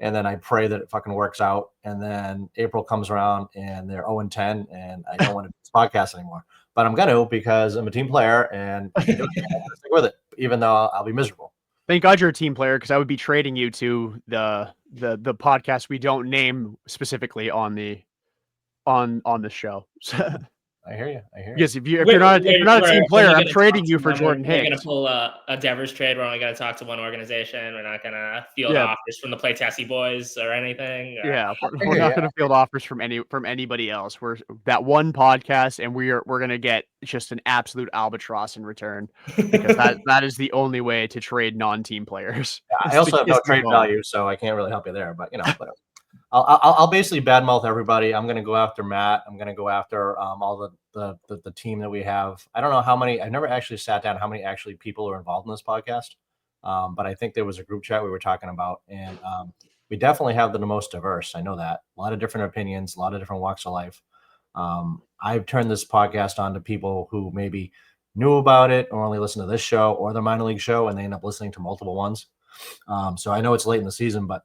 And then I pray that it fucking works out. And then April comes around and they're 0-10, and I don't want to do this podcast anymore. But I'm going to, because I'm a team player and I'm gonna stick with it, even though I'll be miserable. Thank God you're a team player, because I would be trading you to the podcast we don't name specifically on the show. I hear you. Yes, if you're not a team player, I'm trading you for Jordan Hicks. We're going to pull a Devers trade. We're only going to talk to one organization. We're not going to field offers from the Play Tassie boys or anything. Yeah, we're not going to field offers from anybody else. We're that one podcast, and we're going to get just an absolute albatross in return, because that is the only way to trade non-team players. Yeah, I also have no trade value, so I can't really help you there. But whatever. I'll basically badmouth everybody. I'm going to go after Matt. I'm going to go after all the team that we have. I don't know how many. I've never actually sat down how many actually people are involved in this podcast. But I think there was a group chat we were talking about, and we definitely have the most diverse. I know that. A lot of different opinions, a lot of different walks of life. I've turned this podcast on to people who maybe knew about it or only listen to this show or the minor league show, and they end up listening to multiple ones. So I know it's late in the season, but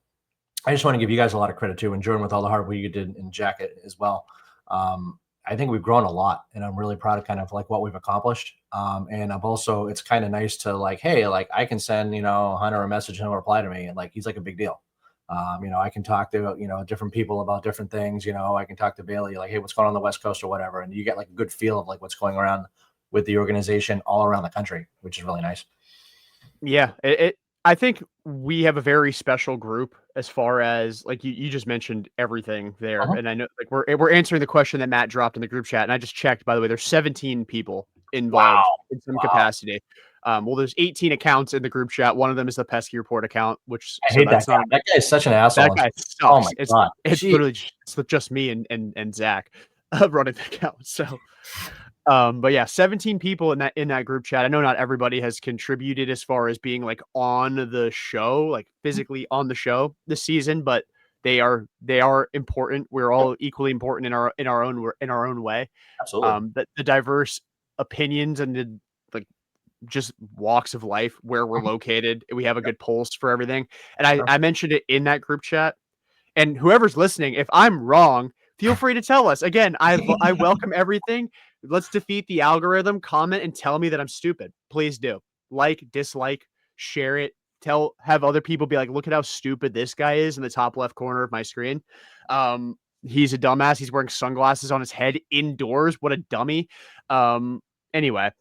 I just want to give you guys a lot of credit too, and Jordan, with all the hard work you did in Jacket as well. I think we've grown a lot, and I'm really proud of kind of like what we've accomplished. And I'm also, it's kind of nice to like, hey, like I can send, Hunter a message and he'll reply to me, and like, he's like a big deal. I can talk to, different people about different things. I can talk to Bailey, like, hey, what's going on the West Coast or whatever. And you get like a good feel of like what's going around with the organization all around the country, which is really nice. Yeah. I think we have a very special group as far as like you just mentioned everything there. And I know like we're answering the question that Matt dropped in the group chat. And I just checked, by the way, there's 17 people involved in some capacity. Well, there's 18 accounts in the group chat. One of them is the Pesky Report account, which I hate that guy. That guy is such an asshole. That guy sucks. Oh my God. It's literally just me and Zach. running the account. So, but yeah, 17 people in that group chat. I know not everybody has contributed as far as being like on the show, like physically on the show this season, but they are important. We're all equally important in our own way. Absolutely. The diverse opinions and the like just walks of life where we're located. We have a good pulse for everything. And I mentioned it in that group chat. And whoever's listening, if I'm wrong, feel free to tell us. Again, I welcome everything. Let's defeat the algorithm. Comment and tell me that I'm stupid. Please do. Like, dislike, share it. Have other people be like, look at how stupid this guy is in the top left corner of my screen. He's a dumbass. He's wearing sunglasses on his head indoors. What a dummy. Anyway,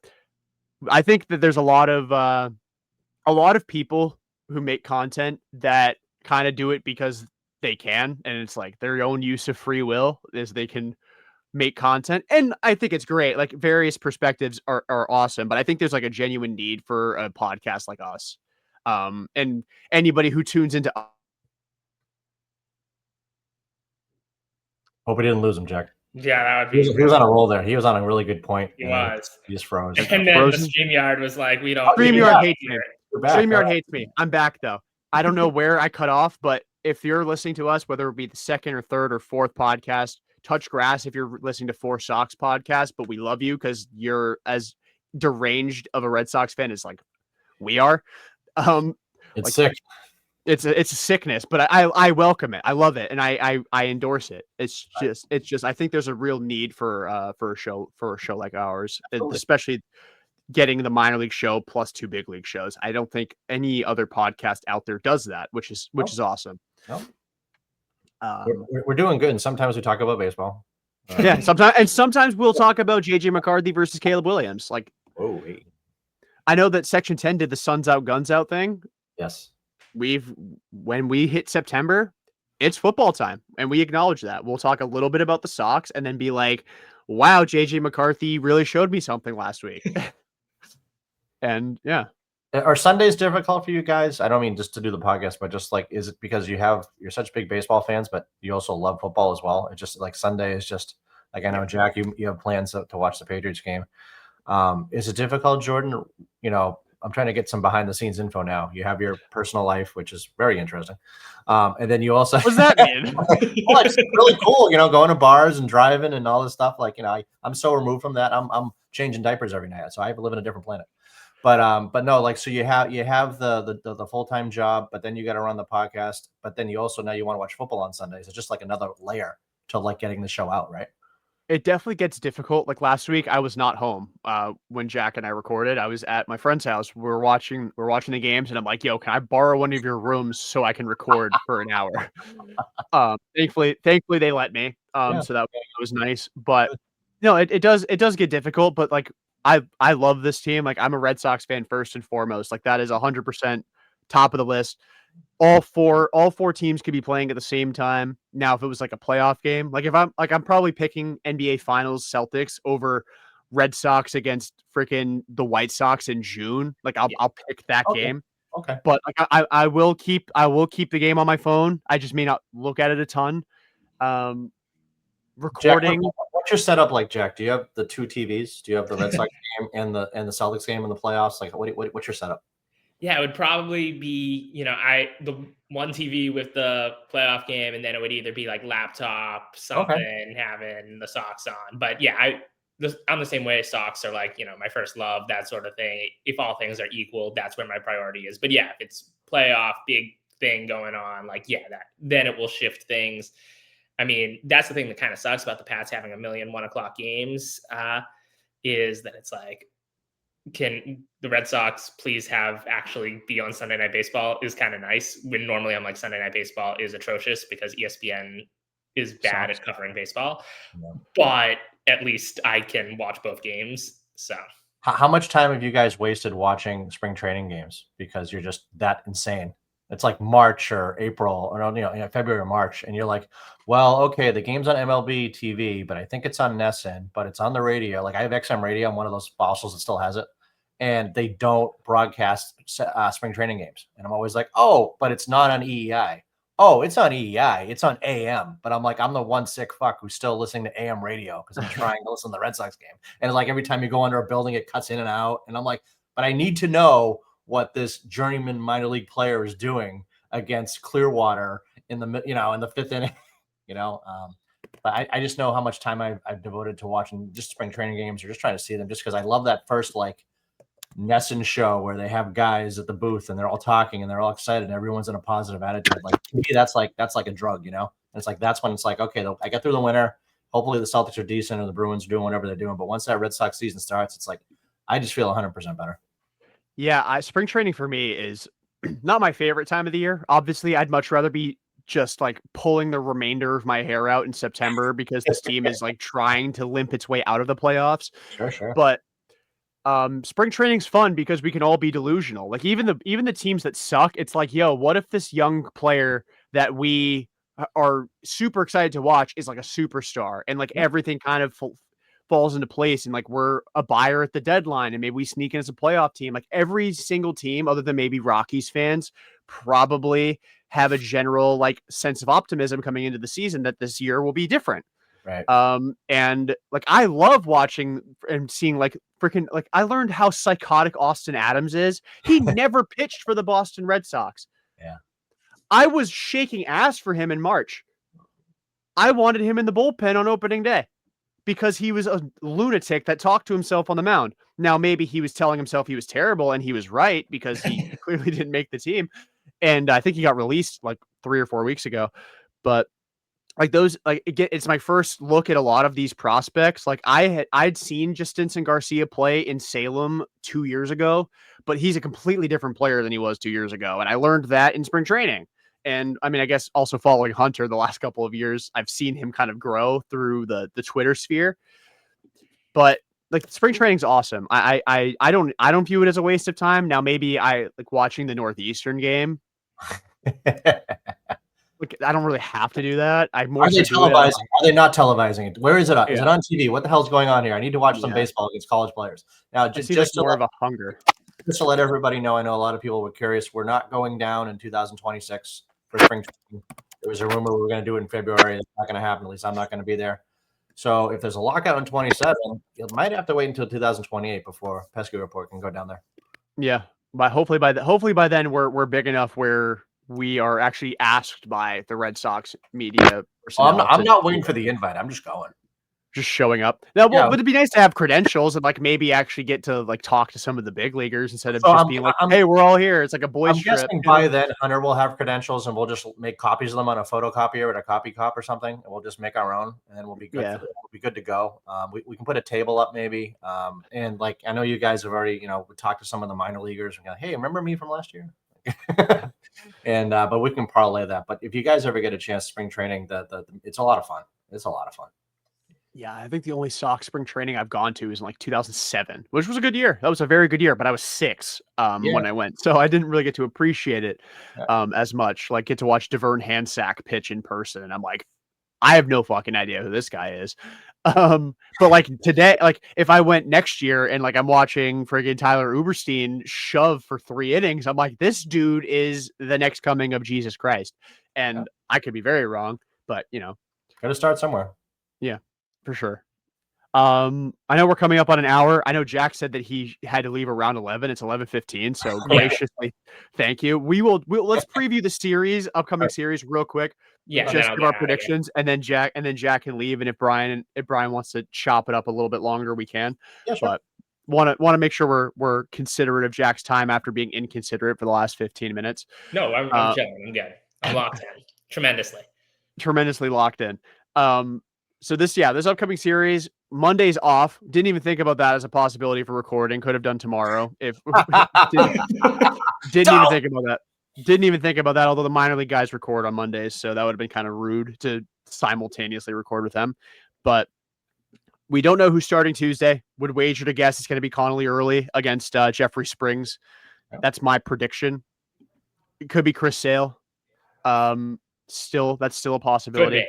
I think that there's a lot of people who make content that kind of do it because they can, and it's like their own use of free will is they can make content. And I think it's great. Like various perspectives are awesome, but I think there's like a genuine need for a podcast like us. And anybody who tunes into Hope we didn't lose him, Jack. Yeah, that would He be. was on a roll there. He was on a really good point. He was. He just froze. And then Frozen? the StreamYard was like, we don't. StreamYard hates me. You're back. StreamYard hates me. I'm back though. I don't know where I cut off, but if you're listening to us, whether it be the second or third or fourth podcast, touch grass if you're listening to Four Sox podcast, but we love you because you're as deranged of a Red Sox fan as like we are. It's like, sick. It's a sickness, but I welcome it. I love it, and I endorse it. It's just I think there's a real need for a show like ours, Absolutely. especially getting the minor league show plus 2 big league shows. I don't think any other podcast out there does that, which is awesome. No. We're doing good, and sometimes we talk about baseball. Yeah, sometimes we'll talk about JJ McCarthy versus Caleb Williams. Like, oh, wait. I know that Section 10 did the Suns Out Guns Out thing. Yes. When we hit September, it's football time, and we acknowledge that. We'll talk a little bit about the Sox, and then be like, "Wow, JJ McCarthy really showed me something last week." And yeah. Are Sundays difficult for you guys? I don't mean just to do the podcast, but just like, is it because you're such big baseball fans, but you also love football as well? It's just like Sunday is just like, I know, Jack, you have plans to watch the Patriots game. Is it difficult, Jordan? You know, I'm trying to get some behind the scenes info now. You have your personal life, which is very interesting. And then you also, what does that mean? Well, it's really cool, you know, going to bars and driving and all this stuff. Like, you know, I'm so removed from that. I'm changing diapers every night, so I live in a different planet. But no, like, so you have the full-time job, but then you got to run the podcast, but then you also, now you want to watch football on Sundays. It's just like another layer to like getting the show out, right? It definitely gets difficult. Like last week, I was not home when Jack and I recorded. I was at my friend's house. We're watching the games, and I'm like, "Yo, can I borrow one of your rooms so I can record for an hour?" Thankfully, they let me. So that was nice. But no, it does get difficult. But like, I love this team. Like, I'm a Red Sox fan first and foremost. Like, that is 100% top of the list. All four teams could be playing at the same time. Now, if it was like a playoff game, like I'm probably picking NBA Finals Celtics over Red Sox against freaking the White Sox in June. Like I'll pick that game. Okay. But like I will keep the game on my phone. I just may not look at it a ton. Recording. Jack, what's your setup like, Jack? Do you have the 2 TVs? Do you have the Red Sox game and the Celtics game in the playoffs? Like, what's your setup? Yeah, it would probably be, the one TV with the playoff game, and then it would either be like laptop, something, having the Sox on. But yeah, I'm the same way. Sox are like, my first love, that sort of thing. If all things are equal, that's where my priority is. But yeah, if it's playoff, big thing going on, like, then it will shift things. I mean, that's the thing that kind of sucks about the Pats having a million 1 o'clock games, is that it's like, can the Red Sox please actually be on Sunday Night Baseball is kind of nice, when normally I'm like, Sunday Night Baseball is atrocious because ESPN is bad at covering baseball. Yeah. But at least I can watch both games. So how much time have you guys wasted watching spring training games because you're just that insane? It's like March or April or February or March, and you're like, well, okay, the game's on MLB TV, but I think it's on NESN, but it's on the radio. Like, I have XM radio. I'm one of those fossils that still has it, and they don't broadcast spring training games. And I'm always like, oh, but it's not on EEI. Oh, it's on EEI. It's on AM. But I'm like, I'm the one sick fuck who's still listening to AM radio because I'm trying to listen to the Red Sox game. And like every time you go under a building, it cuts in and out. And I'm like, but I need to know what this journeyman minor league player is doing against Clearwater in the in the fifth inning. But I just know how much time I've devoted to watching just spring training games or just trying to see them, just because I love that first like Nesson show where they have guys at the booth and they're all talking and they're all excited and everyone's in a positive attitude. Like to me, that's like a drug, And it's like that's when it's like, okay, I get through the winter. Hopefully the Celtics are decent or the Bruins are doing whatever they're doing. But once that Red Sox season starts, it's like I just feel 100% better. Yeah, spring training for me is not my favorite time of the year. Obviously, I'd much rather be just like pulling the remainder of my hair out in September because this team is like trying to limp its way out of the playoffs. Sure. But spring training's fun because we can all be delusional. Like even the teams that suck, it's like, yo, what if this young player that we are super excited to watch is like a superstar and like everything kind of falls into place and like we're a buyer at the deadline and maybe we sneak in as a playoff team. Like every single team other than maybe Rockies fans probably have a general like sense of optimism coming into the season that this year will be different. Right. And like I love watching and seeing like freaking like I learned how psychotic Austin Adams is. He never pitched for the Boston Red Sox. Yeah. I was shaking ass for him in March. I wanted him in the bullpen on opening day because he was a lunatic that talked to himself on the mound. Now, maybe he was telling himself he was terrible and he was right because he clearly didn't make the team. And I think he got released like 3 or 4 weeks ago. But like those, like it's my first look at a lot of these prospects. Like I'd seen Justinson Garcia play in Salem 2 years ago, but he's a completely different player than he was 2 years ago. And I learned that in spring training. And I mean, I guess also following Hunter the last couple of years, I've seen him kind of grow through the Twitter sphere. But like spring training's awesome. I don't view it as a waste of time. Now maybe I like watching the Northeastern game. Like, I don't really have to do that. I more Are they so televising? Are they not televising it? Where is it? Is Yeah. it on TV? What the hell's going on here? I need to watch some Yeah. baseball against college players. Now, I just see like to more let, of a hunger. just to let everybody know, I know a lot of people were curious. We're not going down in 2026 for spring training. There was a rumor we were going to do it in February. It's not going to happen. At least I'm not going to be there. So if there's a lockout in 27, you might have to wait until 2028 before Pesky Report can go down there. Yeah, but hopefully by then we're big enough where we are actually asked by the Red Sox media personnel. I'm not waiting for the invite. I'm just going. Just showing up. Now, well, Yeah. but it'd be nice to have credentials and like maybe actually get to like talk to some of the big leaguers instead of So just being like, hey, we're all here. It's like a boys I'm trip. guessing by then Hunter will have credentials and we'll just make copies of them on a photocopier at a copy cop or something, and we'll just make our own, and then we'll be good. Yeah. We'll be good to go. We can put a table up maybe, and like I know you guys have already talked to some of the minor leaguers and go, hey, remember me from last year? And but we can parlay that. But if you guys ever get a chance, spring training, it's a lot of fun. It's a lot of fun. Yeah, I think the only Sox spring training I've gone to is in like 2007, which was a good year. That was a very good year, but I was 6 when I went, so I didn't really get to appreciate it as much. Like get to watch Devern Handsack pitch in person, and I'm like, I have no fucking idea who this guy is. But like today, like if I went next year and like I'm watching friggin' Tyler Uberstein shove for 3 innings, I'm like, this dude is the next coming of Jesus Christ. And I could be very wrong, but Gotta start somewhere. Yeah, for sure. I know we're coming up on an hour. I know Jack said that he had to leave around 11. It's 11:15. So graciously, thank you. Let's preview the upcoming series real quick. Yeah, just give our predictions, and then Jack can leave. And if Brian wants to chop it up a little bit longer, we can. Yeah, sure. But want to make sure we're considerate of Jack's time after being inconsiderate for the last 15 minutes. No, I'm chilling. I'm good. I'm locked in tremendously locked in. So this upcoming series, Monday's off. Didn't even think about that as a possibility for recording. Could have done tomorrow if didn't even think about that. Didn't even think about that. Although the minor league guys record on Mondays, so that would have been kind of rude to simultaneously record with them. But we don't know who's starting Tuesday. Would wager to guess it's going to be Connolly early against Jeffrey Springs. That's my prediction. It could be Chris Sale. That's still a possibility.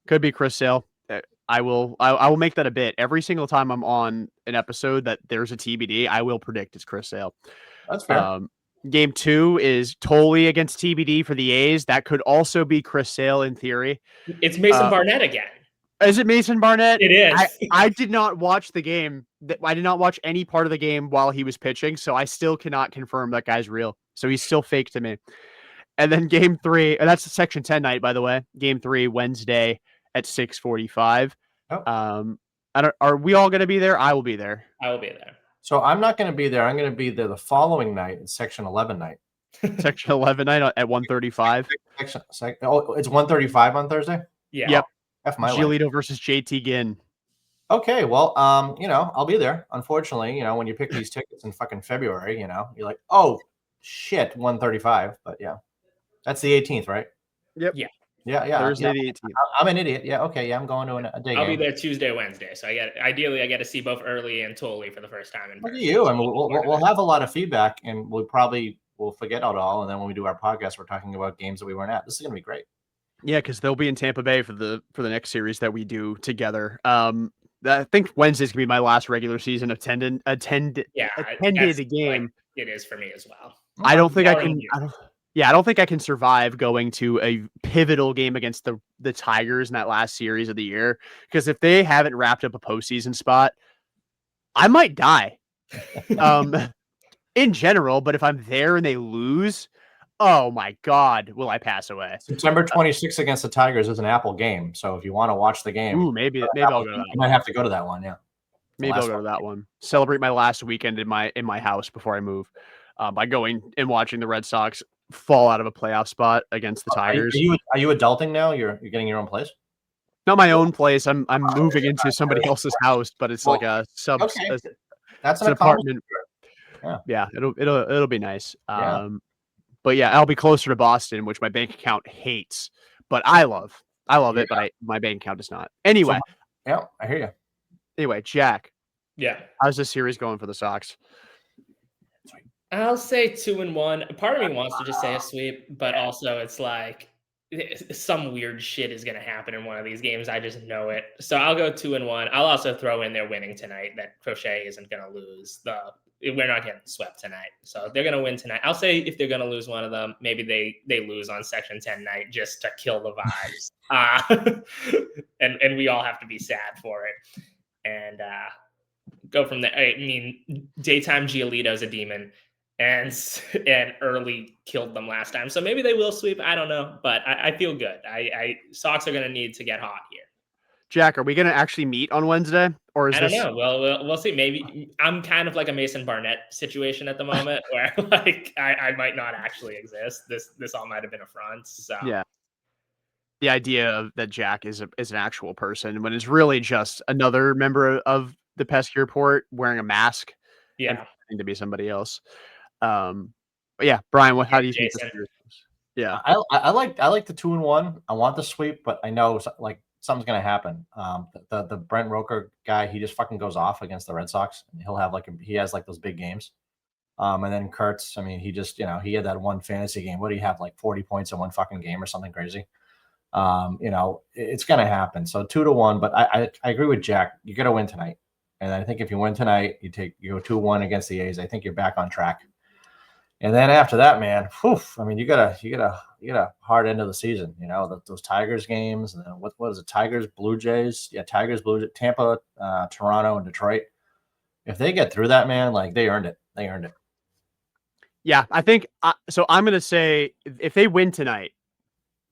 Could be Chris Sale. I will make that a bit. Every single time I'm on an episode that there's a TBD, I will predict it's Chris Sale. That's fair. Game 2 is Tolle against TBD for the A's. That could also be Chris Sale in theory. It's Mason Barnett again. Is it Mason Barnett? It is. I did not watch the game. I did not watch any part of the game while he was pitching, so I still cannot confirm that guy's real. So he's still fake to me. And then game 3, and that's the Section 10 night, by the way. Game 3, Wednesday at 6:45. Oh. Are we all going to be there? I will be there. I will be there. So I'm not going to be there. I'm going to be there the following night. It's Section 11 night. Section 11 night at 1:35. It's 1:35 on Thursday? Yeah. Yep. F my life. Giolito versus JT Ginn. Okay, well, I'll be there. Unfortunately, when you pick these tickets in fucking February, you're like, oh shit, 1:35. But yeah, that's the 18th, right? Yep. Yeah. Yeah. Thursday the 18th. I'm an idiot. Yeah. Okay. Yeah, I'm going to a day. I'll game. be there Tuesday, Wednesday. So ideally I get to see both Early and Tolle for the first time. Look at you. I mean, we'll have a lot of feedback, and we'll forget it all. And then when we do our podcast, we're talking about games that we weren't at. This is going to be great. Yeah, because they'll be in Tampa Bay for the next series that we do together. I think Wednesday's gonna be my last regular season attended game. Like, it is for me as well. I don't think I can. I don't think I can survive going to a pivotal game against the Tigers in that last series of the year, because if they haven't wrapped up a postseason spot, I might die. In general, but if I'm there and they lose, oh my God, will I pass away? September 26th against the Tigers is an Apple game, so if you want to watch the game, maybe I'll go to that. You might have to go to that one. Yeah, maybe I'll go to that one. Celebrate my last weekend in my house before I move, by going and watching the Red Sox fall out of a playoff spot against the Tigers. Are you adulting now? You're getting your own place? Not my own place. I'm moving into somebody else's house, but it's like a sub. Okay. That's an apartment. Yeah, it'll be nice. Yeah. But yeah, I'll be closer to Boston, which my bank account hates, but I love it, but my bank account does not. Anyway. Yeah, I hear you. Anyway, Jack. Yeah. How's this series going for the Sox? I'll say 2-1. Part of me wants to just say a sweep, but also it's like some weird shit is going to happen in one of these games. I just know it. So I'll go 2-1. I'll also throw in their winning tonight, that Crochet isn't going to lose. We're not getting swept tonight. So they're going to win tonight. I'll say if they're going to lose one of them, maybe they lose on Section 10 night just to kill the vibes. And we all have to be sad for it. And go from there. I mean, daytime Giolito's a demon. And Early killed them last time. So maybe they will sweep. I don't know. But I feel good. Sox are going to need to get hot here. Jack, are we going to actually meet on Wednesday? Or is I don't know. Well, we'll see. Maybe I'm kind of like a Mason Barnett situation at the moment where like I might not actually exist. This all might have been a front. So yeah. The idea that Jack is an actual person when it's really just another member of the Pesky Report wearing a mask. Yeah. And pretending to be somebody else. But yeah, Brian, how do you think this series goes? Yeah. I like the 2-1. I want the sweep, but I know like something's gonna happen. The Brent Roker guy, he just fucking goes off against the Red Sox. He'll have he has those big games. And then Kurtz, I mean, he just he had that one fantasy game. What do you have, like 40 points in one fucking game or something crazy? It's gonna happen. So 2-1, but I agree with Jack. You gotta win tonight. And I think if you win tonight, you go 2-1 against the A's. I think you're back on track. And then after that, man, I mean, you got a hard end of the season. Those Tigers games, and then what is it? Tigers, Blue Jays, Tigers, Blue Jays, Tampa, Toronto, and Detroit. If they get through that, man, like they earned it. They earned it. Yeah, I think so. I'm gonna say if they win tonight,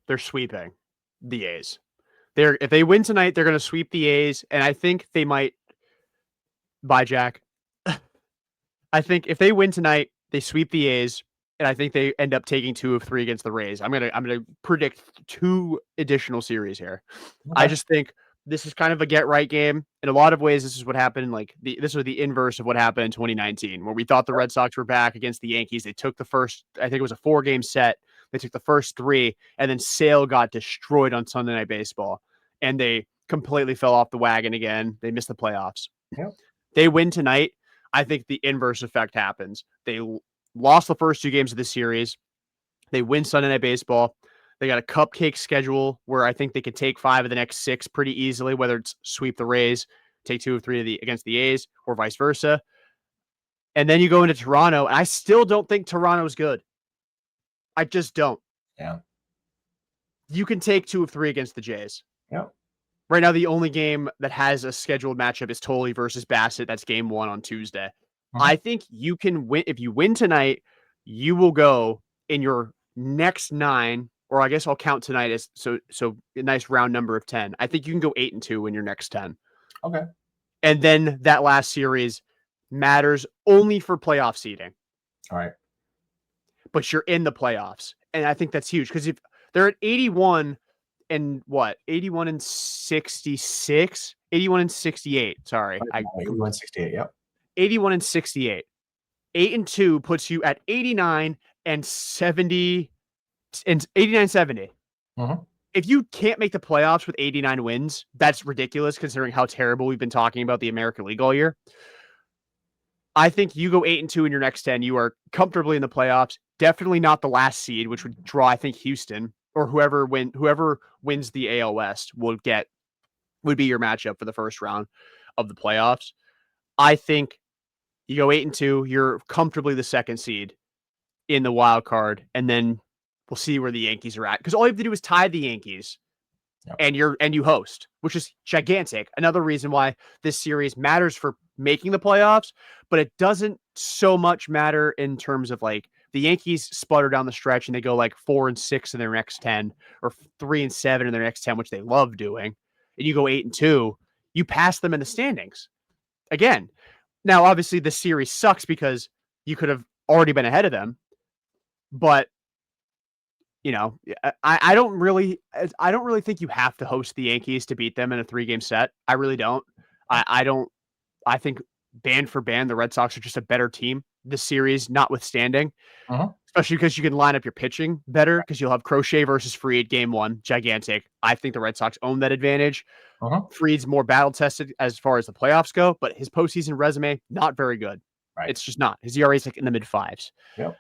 they're sweeping the A's. If they win tonight, they're gonna sweep the A's, and I think they might. Bye, Jack. I think if they win tonight, they sweep the A's, and I think they end up taking 2 of 3 against the Rays. I'm gonna predict 2 additional series here. Okay. I just think this is kind of a get right game. In a lot of ways, this is what happened. Like this was the inverse of what happened in 2019, where we thought the Red Sox were back against the Yankees. They took the first, I think it was a 4-game set. They took the first 3, and then Sale got destroyed on Sunday Night Baseball, and they completely fell off the wagon again. They missed the playoffs. Yep. They win tonight. I think the inverse effect happens. They lost the first 2 games of the series. They win Sunday Night Baseball. They got a cupcake schedule where I think they could take 5 of the next 6 pretty easily, whether it's sweep the Rays, take 2 of 3 against the A's, or vice versa. And then you go into Toronto, and I still don't think Toronto's good. I just don't. Yeah. You can take 2 of 3 against the Jays. Yeah. Right now, the only game that has a scheduled matchup is Tolle versus Bassett. That's game 1 on Tuesday. I think you can win. If you win tonight, you will go in your next 9, or I guess I'll count tonight as so a nice round number of 10. I think you can go 8-2 in your next 10. Okay. And then that last series matters only for playoff seeding. All right. But you're in the playoffs. And I think that's huge because if they're at 81 and 81 and 66, 81 and 68. Sorry. 81-68. Yep. 81 and 68. 8-2 puts you at 89 and 70 and 89-70. If you can't make the playoffs with 89 wins, that's ridiculous considering how terrible we've been talking about the American League all year. I think you go 8-2 in your next 10. You are comfortably in the playoffs. Definitely not the last seed, which would draw, I think, Houston or whoever wins the AL West would be your matchup for the first round of the playoffs. I think you go 8-2. You're comfortably the second seed in the wild card, and then we'll see where the Yankees are at because all you have to do is tie the Yankees. Yep. And you host, which is gigantic. Another reason why this series matters for making the playoffs, but it doesn't so much matter in terms of like the Yankees sputter down the stretch and they go like 4-6 in their next 10 or 3-7 in their next 10, which they love doing. And you go 8-2, you pass them in the standings again. Now, obviously the series sucks because you could have already been ahead of them, but you know, I don't really think you have to host the Yankees to beat them in a 3-game set. I really don't. I think band for band, the Red Sox are just a better team this series, notwithstanding, especially because you can line up your pitching better because you'll have Crochet versus Fried game 1, gigantic. I think the Red Sox own that advantage. Fried's more battle tested as far as the playoffs go, but his postseason resume, not very good. Right. It's just not. His ERA is like in the mid 5s. Yep.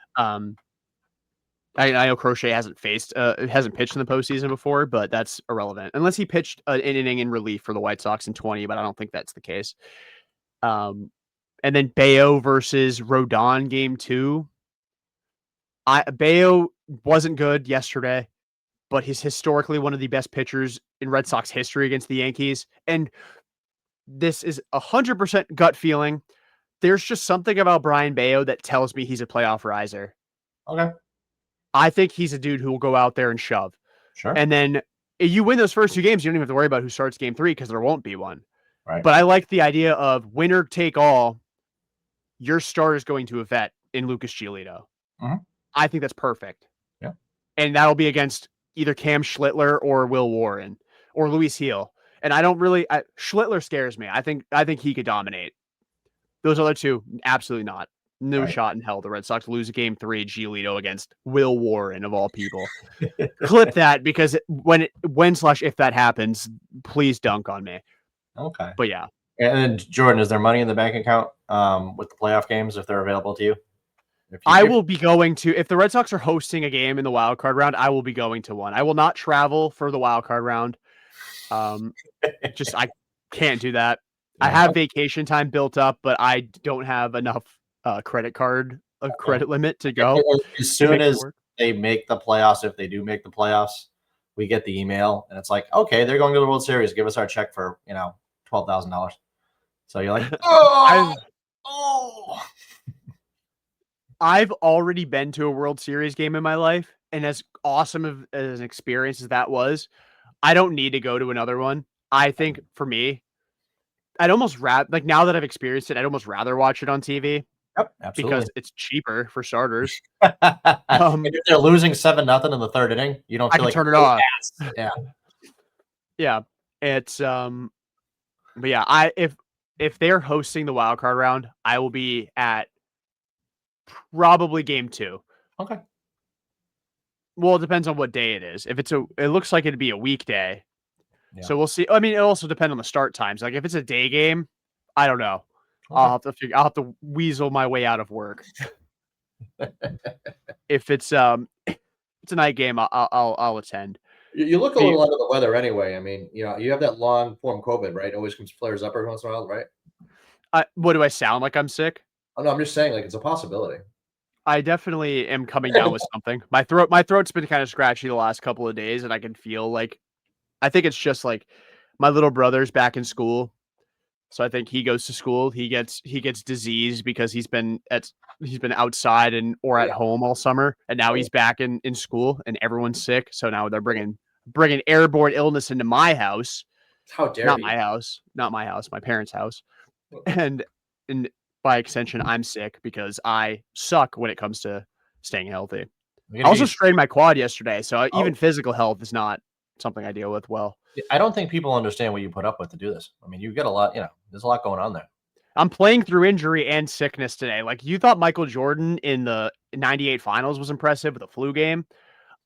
I know Crochet hasn't pitched in the postseason before, but that's irrelevant unless he pitched an inning in relief for the White Sox in 20, but I don't think that's the case. And then Bayo versus Rodon game 2. Bayo wasn't good yesterday, but he's historically one of the best pitchers in Red Sox history against the Yankees. And this is 100% gut feeling. There's just something about Brian Bayo that tells me he's a playoff riser. Okay. I think he's a dude who will go out there and shove. Sure. And then if you win those first 2 games, you don't even have to worry about who starts game 3 because there won't be one. Right. But I like the idea of winner take all. Your starter is going to a vet in Lucas Giolito. I think that's perfect. Yeah. And that'll be against either Cam Schlittler or Will Warren or Luis Heel. And I don't really Schlittler scares me. I think he could dominate. Those other 2, absolutely not. No shot in hell the Red Sox lose game 3 Giolito against Will Warren of all people. Clip that because if that happens, please dunk on me. Okay. But yeah. And Jordan, is there money in the bank account with the playoff games if they're available to you? I will be going to, if the Red Sox are hosting a game in the wild card round, I will be going to one. I will not travel for the wild card round. I can't do that. Yeah. I have vacation time built up, but I don't have enough credit limit to go. As soon as they make the playoffs, if they do make the playoffs, we get the email and it's like, okay, they're going to the World Series. Give us our check for, $12,000. So you're like, I've already been to a World Series game in my life, and as awesome as an experience as that was, I don't need to go to another one. I think for me, I'd almost rather, like now that I've experienced it, I'd almost rather watch it on TV. Yep, absolutely. Because it's cheaper for starters. And if they're losing 7-0 in the third inning, you don't feel like turn it off. Yeah. Yeah. It's but yeah, if they're hosting the wild card round, I will be at probably game 2. Okay. Well, it depends on what day it is. If it looks like it'd be a weekday. Yeah. So we'll see. I mean, it also depends on the start times. Like if it's a day game, I don't know. Okay. I'll have to weasel my way out of work. If it's a night game, I'll attend. You look a little under the weather anyway. I mean, you have that long form COVID, right? Always comes flares up every once in a while, right? What do I sound like? I'm sick? Oh, no, I'm just saying, like, it's a possibility. I definitely am coming down with something. My throat's been kind of scratchy the last couple of days, and I can feel like I think it's just like my little brother's back in school. So I think he goes to school. He gets disease because he's been outside and or at Yeah. home all summer, and now he's back in school, and everyone's sick. So now they're bringing airborne illness into my house, How dare not he? my house, not my house, my parents' house, and and by extension, I'm sick because I suck when it comes to staying healthy. We're I gonna also get strained my quad yesterday, so even Oh. physical health is not something I deal with well. I don't think people understand what you put up with to do this. I mean, you get a lot. There's a lot going on there. I'm playing through injury and sickness today. Like you thought Michael Jordan in the 98 finals was impressive with a flu game.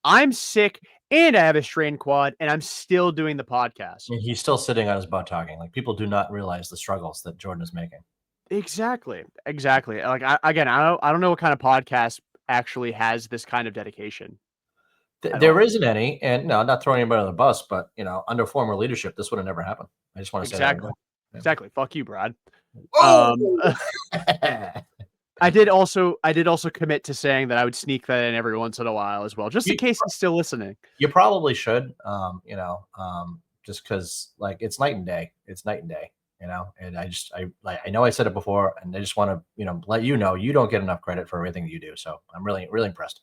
I'm sick and I have a strained quad and I'm still doing the podcast. I mean, he's still sitting on his butt talking. Like people do not realize the struggles that Jordan is making. Exactly. Exactly. Like I don't know what kind of podcast actually has this kind of dedication. There isn't any, and no, not throwing anybody on the bus, but under former leadership, this would have never happened. I just want to say that. Exactly. Exactly. Fuck you, Brad. Oh! I did also commit to saying that I would sneak that in every once in a while as well, just in case he's still listening. You probably should, just because like it's night and day. It's night and day, And I know I said it before, and I just want to let you know you don't get enough credit for everything that you do. So I'm really really impressed.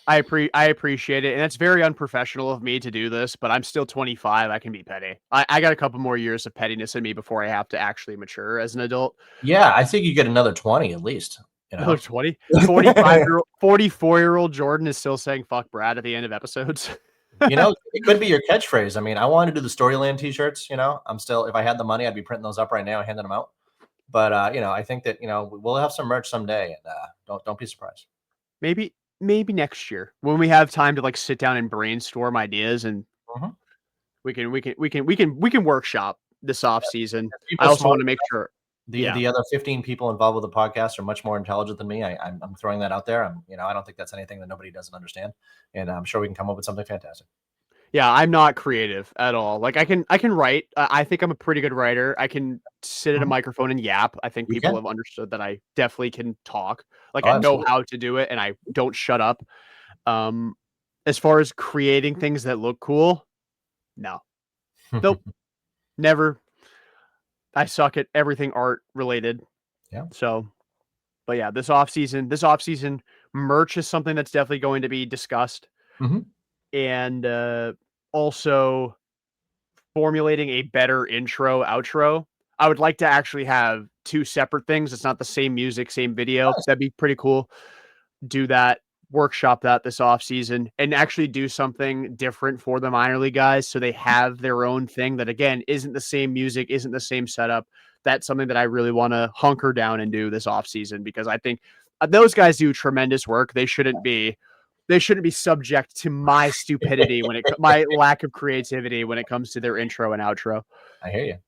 I appreciate it, and it's very unprofessional of me to do this, but I'm still 25. I can be petty. I got a couple more years of pettiness in me before I have to actually mature as an adult. Yeah, I think you get another 20 at least. Another 20? 44-year-old Jordan is still saying "fuck Brad" at the end of episodes. It could be your catchphrase. I mean, I wanted to do the Storyland t-shirts. I'm still, if I had the money, I'd be printing those up right now and handing them out. But I think that we'll have some merch someday, and don't be surprised. Maybe next year when we have time to like sit down and brainstorm ideas, and we can workshop this off season. I also want to make sure the other 15 people involved with the podcast are much more intelligent than me. I'm throwing that out there. I don't think that's anything that nobody doesn't understand, and I'm sure we can come up with something fantastic. Yeah, I'm not creative at all. Like I can write. I think I'm a pretty good writer. I can sit at a microphone and yap. I think people have understood that I definitely can talk. Like I know how to do it, and I don't shut up. As far as creating things that look cool, no, nope, never. I suck at everything art related. Yeah. So, but yeah, this off season, merch is something that's definitely going to be discussed. And also formulating a better intro outro. I would like to actually have two separate things. It's not the same music, same video. That'd be pretty cool. Do that, workshop that this off season, and actually do something different for the minor league guys so they have their own thing that again isn't the same music, isn't the same setup. That's something that I really want to hunker down and do this off season because I think those guys do tremendous work. They shouldn't be subject to my stupidity my lack of creativity when it comes to their intro and outro. I hear you.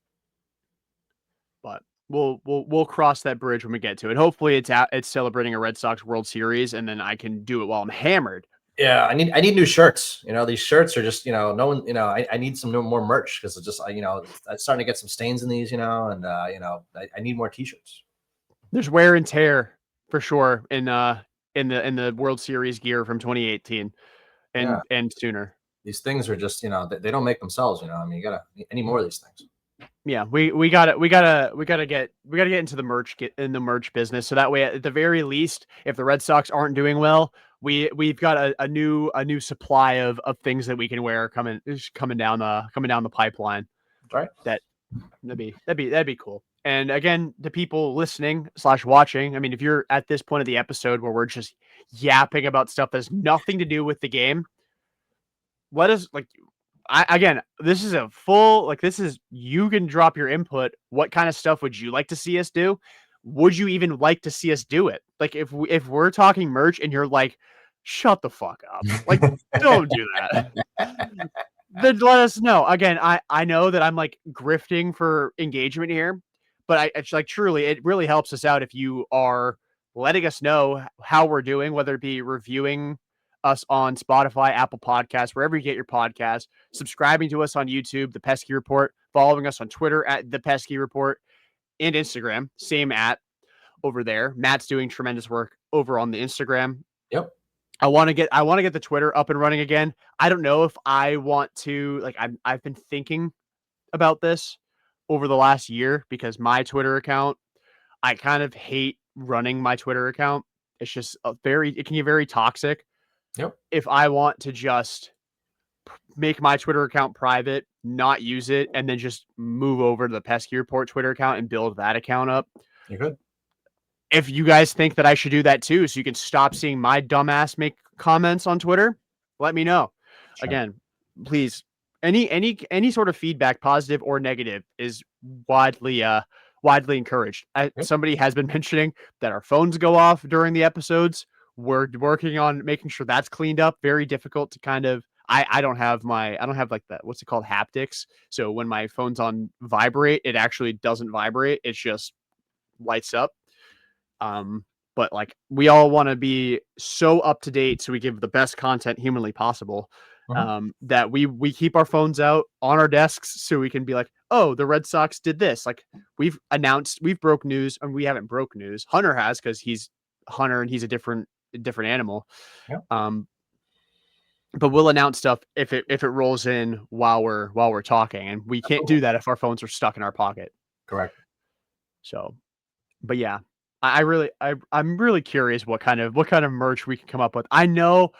But we'll cross that bridge when we get to it. Hopefully it's celebrating a Red Sox World Series and then I can do it while I'm hammered. Yeah, I need new shirts. These shirts are just, no one, I need some more merch because it's just, I'm starting to get some stains in these, and I need more t-shirts. There's wear and tear for sure in the World Series gear from 2018 and sooner. These things are just, they don't make themselves, you need more of these things. Yeah, we gotta get into the merch business. So that way, at the very least, if the Red Sox aren't doing well, we've got a new supply of things that we can wear coming down the pipeline. Right. That'd be cool. And again, the people listening / watching, I mean, if you're at this point of the episode where we're just yapping about stuff that's nothing to do with the game, let us this is a full, you can drop your input. What kind of stuff would you like to see us do? Would you even like to see us do it? Like if we're talking merch and you're like, shut the fuck up. Like, don't do that. Then let us know. Again, I know that I'm like grifting for engagement here, but it's like truly, it really helps us out if you are letting us know how we're doing, whether it be reviewing us on Spotify, Apple Podcasts, wherever you get your podcasts, subscribing to us on YouTube, The Pesky Report, following us on Twitter at The Pesky Report, and Instagram, same at, over there. Matt's doing tremendous work over on the Instagram. Yep. I want to get the Twitter up and running again. I don't know if I want to, like, I've been thinking about this over the last year because my Twitter account, I kind of hate running my Twitter account. It's just it can get very toxic. Yep. If I want to just make my Twitter account private, not use it, and then just move over to the Pesky Report Twitter account and build that account up. You could. If you guys think that I should do that too, so you can stop seeing my dumbass make comments on Twitter, let me know. Sure. Again, please, any sort of feedback, positive or negative, is widely encouraged. Somebody has been mentioning that our phones go off during the episodes. We're working on making sure that's cleaned up. Very difficult to kind of. I don't have like that. What's it called? Haptics. So when my phone's on vibrate, it actually doesn't vibrate. It just lights up. But like we all want to be so up to date, so we give the best content humanly possible. That we keep our phones out on our desks so we can be like, oh, the Red Sox did this. Like we've broke news, and we haven't broke news. Hunter has, because he's Hunter and he's a different animal. Yep. But we'll announce stuff if it rolls in while we're talking, and we can't do that if our phones are stuck in our pocket. Correct. So, but yeah, I'm really curious what kind of merch we can come up with. I know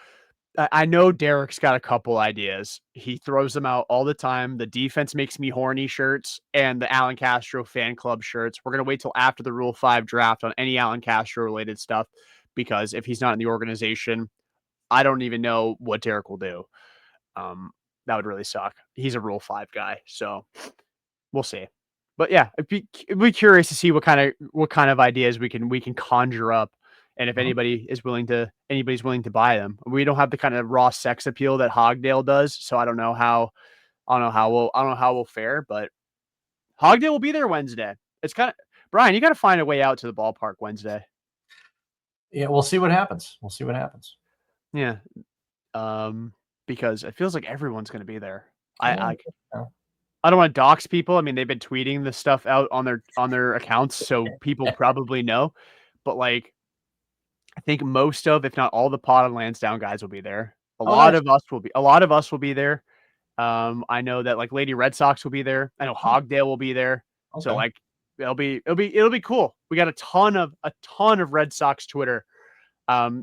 Derek's got a couple ideas. He throws them out all the time. The defense makes me horny shirts and the Alan Castro fan club shirts. We're going to wait till after the Rule 5 draft on any Alan Castro related stuff, because if he's not in the organization, I don't even know what Derek will do. That would really suck. He's a Rule 5 guy, so we'll see. But yeah, it'd be curious to see what kind of ideas we can conjure up, and if anybody's willing to buy them. We don't have the kind of raw sex appeal that Hogdale does, so I don't know how we'll fare. But Hogdale will be there Wednesday. It's kind of, Brian, you got to find a way out to the ballpark Wednesday. Yeah, we'll see what happens. Yeah, because it feels like everyone's going to be there. Yeah. I don't want to dox people. I mean, they've been tweeting the stuff out on their accounts, so people probably know. But like, I think most of, if not all, the Pod and Lansdowne guys will be there. A lot of us will be there. I know that like Lady Red Sox will be there. I know Hogdale will be there. Okay. So like, it'll be cool. We got a ton of Red Sox Twitter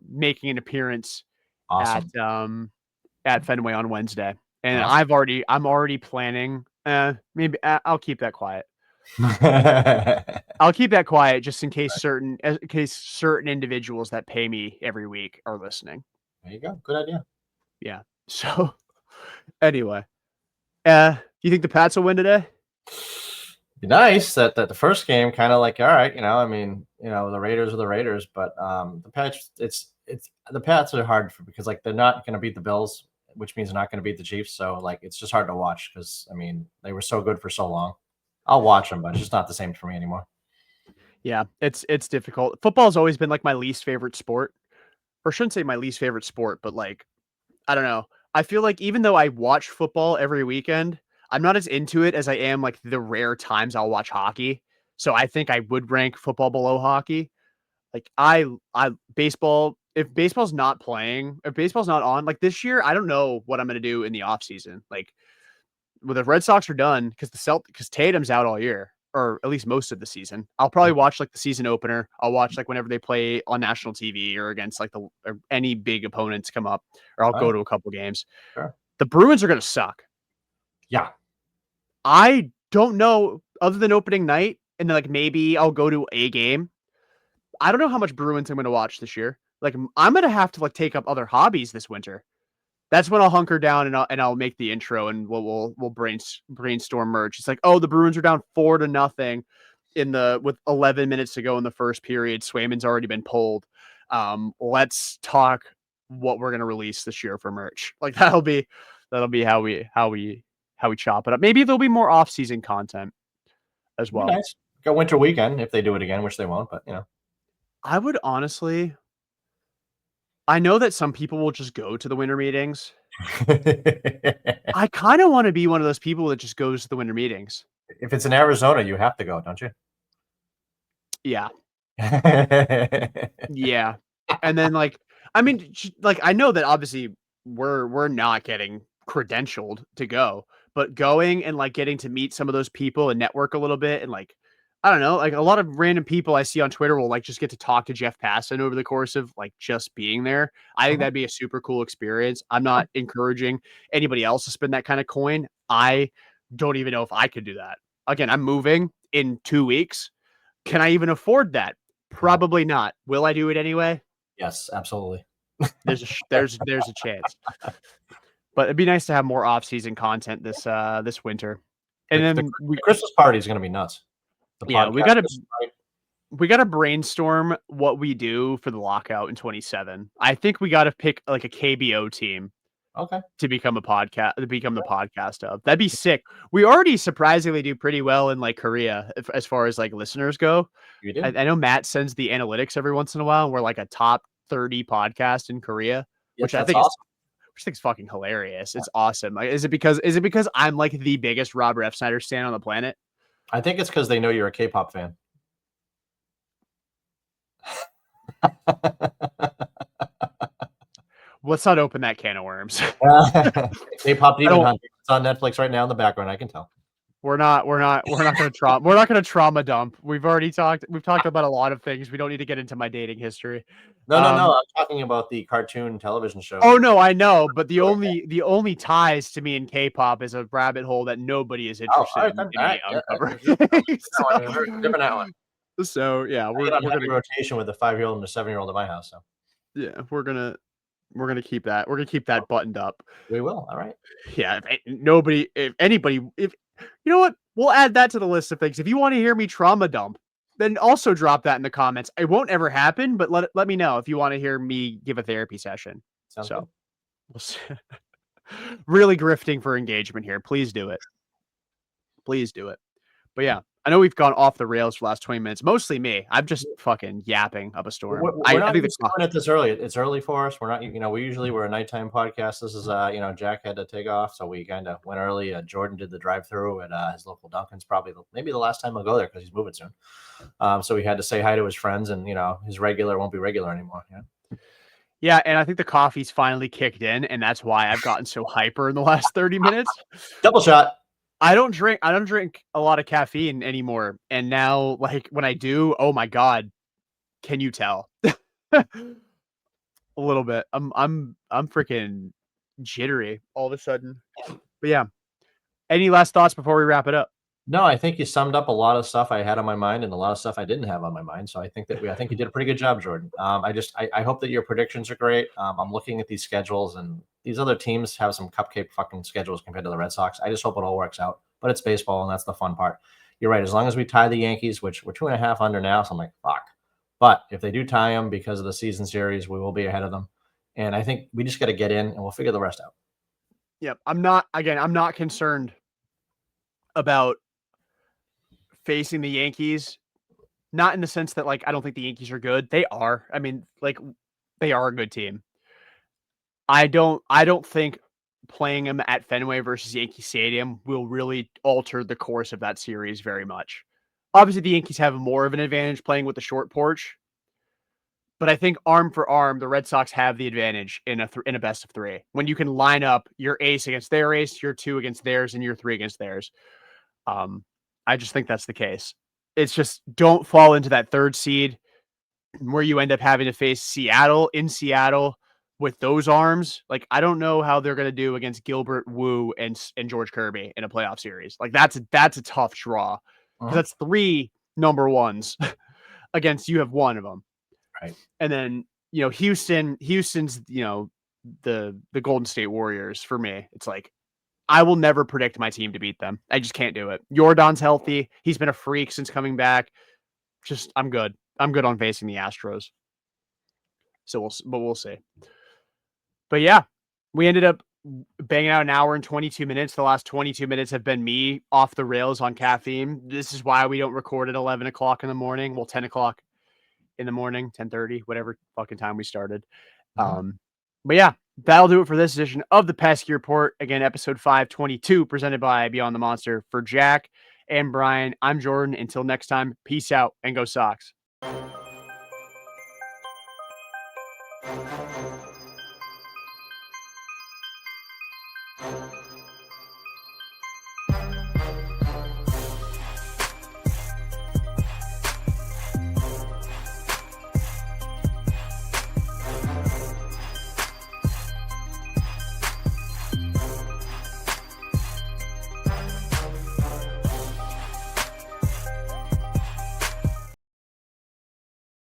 making an appearance at Fenway on Wednesday. And awesome. I'm already planning. Maybe I'll keep that quiet. I'll keep that quiet just in case certain individuals that pay me every week are listening. There you go. Good idea. Yeah. So anyway, do you think the Pats will win today? Be nice that the first game kind of like, all right, I mean, the Raiders are the Raiders, but the Pats, the Pats are hard because like they're not going to beat the Bills, which means they're not going to beat the Chiefs. So like, it's just hard to watch because I mean, they were so good for so long. I'll watch them, but it's just not the same for me anymore. Yeah, it's difficult. Football has always been like my least favorite sport, or I shouldn't say my least favorite sport, but like, I don't know. I feel like even though I watch football every weekend, I'm not as into it as I am like the rare times I'll watch hockey. So I think I would rank football below hockey. Like baseball, if baseball's not on, like this year, I don't know what I'm going to do in the off season. Like, well, the Red Sox are done because Tatum's out all year, or at least most of the season. I'll probably watch like the season opener. I'll watch like whenever they play on national TV or against like any big opponents come up, or I'll go to a couple games. Sure. The Bruins are going to suck. Yeah. I don't know, other than opening night, and then like maybe I'll go to a game. I don't know how much Bruins I'm going to watch this year. Like I'm going to have to like take up other hobbies this winter. That's when I'll hunker down and I'll make the intro and we'll brainstorm merch. It's like, oh, the Bruins are down 4-0 with 11 minutes to go in the first period. Swayman's already been pulled. Let's talk what we're gonna release this year for merch. Like that'll be how we chop it up. Maybe there'll be more off-season content as well. Nice. Go winter weekend if they do it again, which they won't, but I would honestly. I know that some people will just go to the winter meetings. I kind of want to be one of those people that just goes to the winter meetings. If it's in Arizona, you have to go, don't you? Yeah. Yeah. And then I mean, I know that obviously we're not getting credentialed to go, but going and getting to meet some of those people and network a little bit and I don't know, a lot of random people I see on Twitter will just get to talk to Jeff Passan over the course of just being there. I think that'd be a super cool experience. I'm not encouraging anybody else to spend that kind of coin. I don't even know if I could do that. Again, I'm moving in 2 weeks. Can I even afford that? Probably not. Will I do it anyway? Yes, absolutely. There's a chance. But it'd be nice to have more off-season content this winter. And then the Christmas party is going to be nuts. we gotta brainstorm what we do for the lockout in 27. I think we gotta pick a KBO team. Okay. To become the podcast of. That'd be sick. We already surprisingly do pretty well in Korea as far as listeners go. You do. I know Matt sends the analytics every once in a while, and we're a top 30 podcast in Korea, which I think awesome. which I think is fucking hilarious. It's awesome. Is it because I'm the biggest Robert F. Snyder stan on the planet? I think it's because they know you're a K-pop fan. Let's not open that can of worms. K-pop Demon Hunt. It's on Netflix right now in the background. I can tell. We're not gonna trauma dump. We've talked about a lot of things. We don't need to get into my dating history. No. I'm talking about the cartoon television show. Oh no, I know, but the only ties to me in K-pop is a rabbit hole that nobody is interested in me uncovering. Different that one. So yeah, we're gonna rotation with a 5-year-old and a 7-year-old in my house. So yeah, we're gonna keep that. We're gonna keep that buttoned up. We will. All right. Yeah. If anybody, you know what, we'll add that to the list of things. If you want to hear me trauma dump, then also drop that in the comments. It won't ever happen, but let me know if you want to hear me give a therapy session. Sounds so good. we'll see. Really grifting for engagement here. Please do it. Please do it. But yeah, I know we've gone off the rails for the last 20 minutes. Mostly me. I'm just fucking yapping up a storm. We're not doing it this early. It's early for us. We're not, we're a nighttime podcast. This is, Jack had to take off, so we kind of went early. Jordan did the drive-through at his local Dunkin's. Probably maybe the last time I'll go there because he's moving soon. So he had to say hi to his friends, and his regular won't be regular anymore. Yeah. Yeah, and I think the coffee's finally kicked in, and that's why I've gotten so hyper in the last 30 minutes. Double shot. I don't drink a lot of caffeine anymore. And now when I do, oh my God, can you tell? A little bit. I'm freaking jittery all of a sudden. But yeah. Any last thoughts before we wrap it up? No, I think you summed up a lot of stuff I had on my mind and a lot of stuff I didn't have on my mind. So I think you did a pretty good job, Jordan. I hope that your predictions are great. I'm looking at these schedules, and these other teams have some cupcake fucking schedules compared to the Red Sox. I just hope it all works out. But it's baseball, and that's the fun part. You're right. As long as we tie the Yankees, which we're 2.5 under now, so I'm like, fuck. But if they do tie them because of the season series, we will be ahead of them. And I think we just got to get in, and we'll figure the rest out. Yep. I'm not concerned about facing the Yankees. Not in the sense that I don't think the Yankees are good. They are. I mean, they are a good team. I don't think playing them at Fenway versus Yankee Stadium will really alter the course of that series very much. Obviously, the Yankees have more of an advantage playing with the short porch, but I think arm for arm, the Red Sox have the advantage in a best of 3. When you can line up your ace against their ace, your 2 against theirs, and your 3 against theirs. I just think that's the case. It's just don't fall into that 3rd seed where you end up having to face Seattle in Seattle with those arms. I don't know how they're going to do against Gilbert, Wu, and George Kirby in a playoff series. That's a tough draw because that's 3 number ones against you have 1 of them. Right. And then, Houston's, the Golden State Warriors for me. It's I will never predict my team to beat them. I just can't do it. Jordan's healthy. He's been a freak since coming back. I'm good. I'm good on facing the Astros. So we'll see. But yeah, we ended up banging out an hour and 22 minutes. The last 22 minutes have been me off the rails on caffeine. This is why we don't record at 11 o'clock in the morning. Well, 10 o'clock in the morning, 10:30, whatever fucking time we started. But yeah, that'll do it for this edition of the Pesky Report. Again, episode 522, presented by Beyond the Monster. For Jack and Brian, I'm Jordan. Until next time, peace out and go Sox. Bye.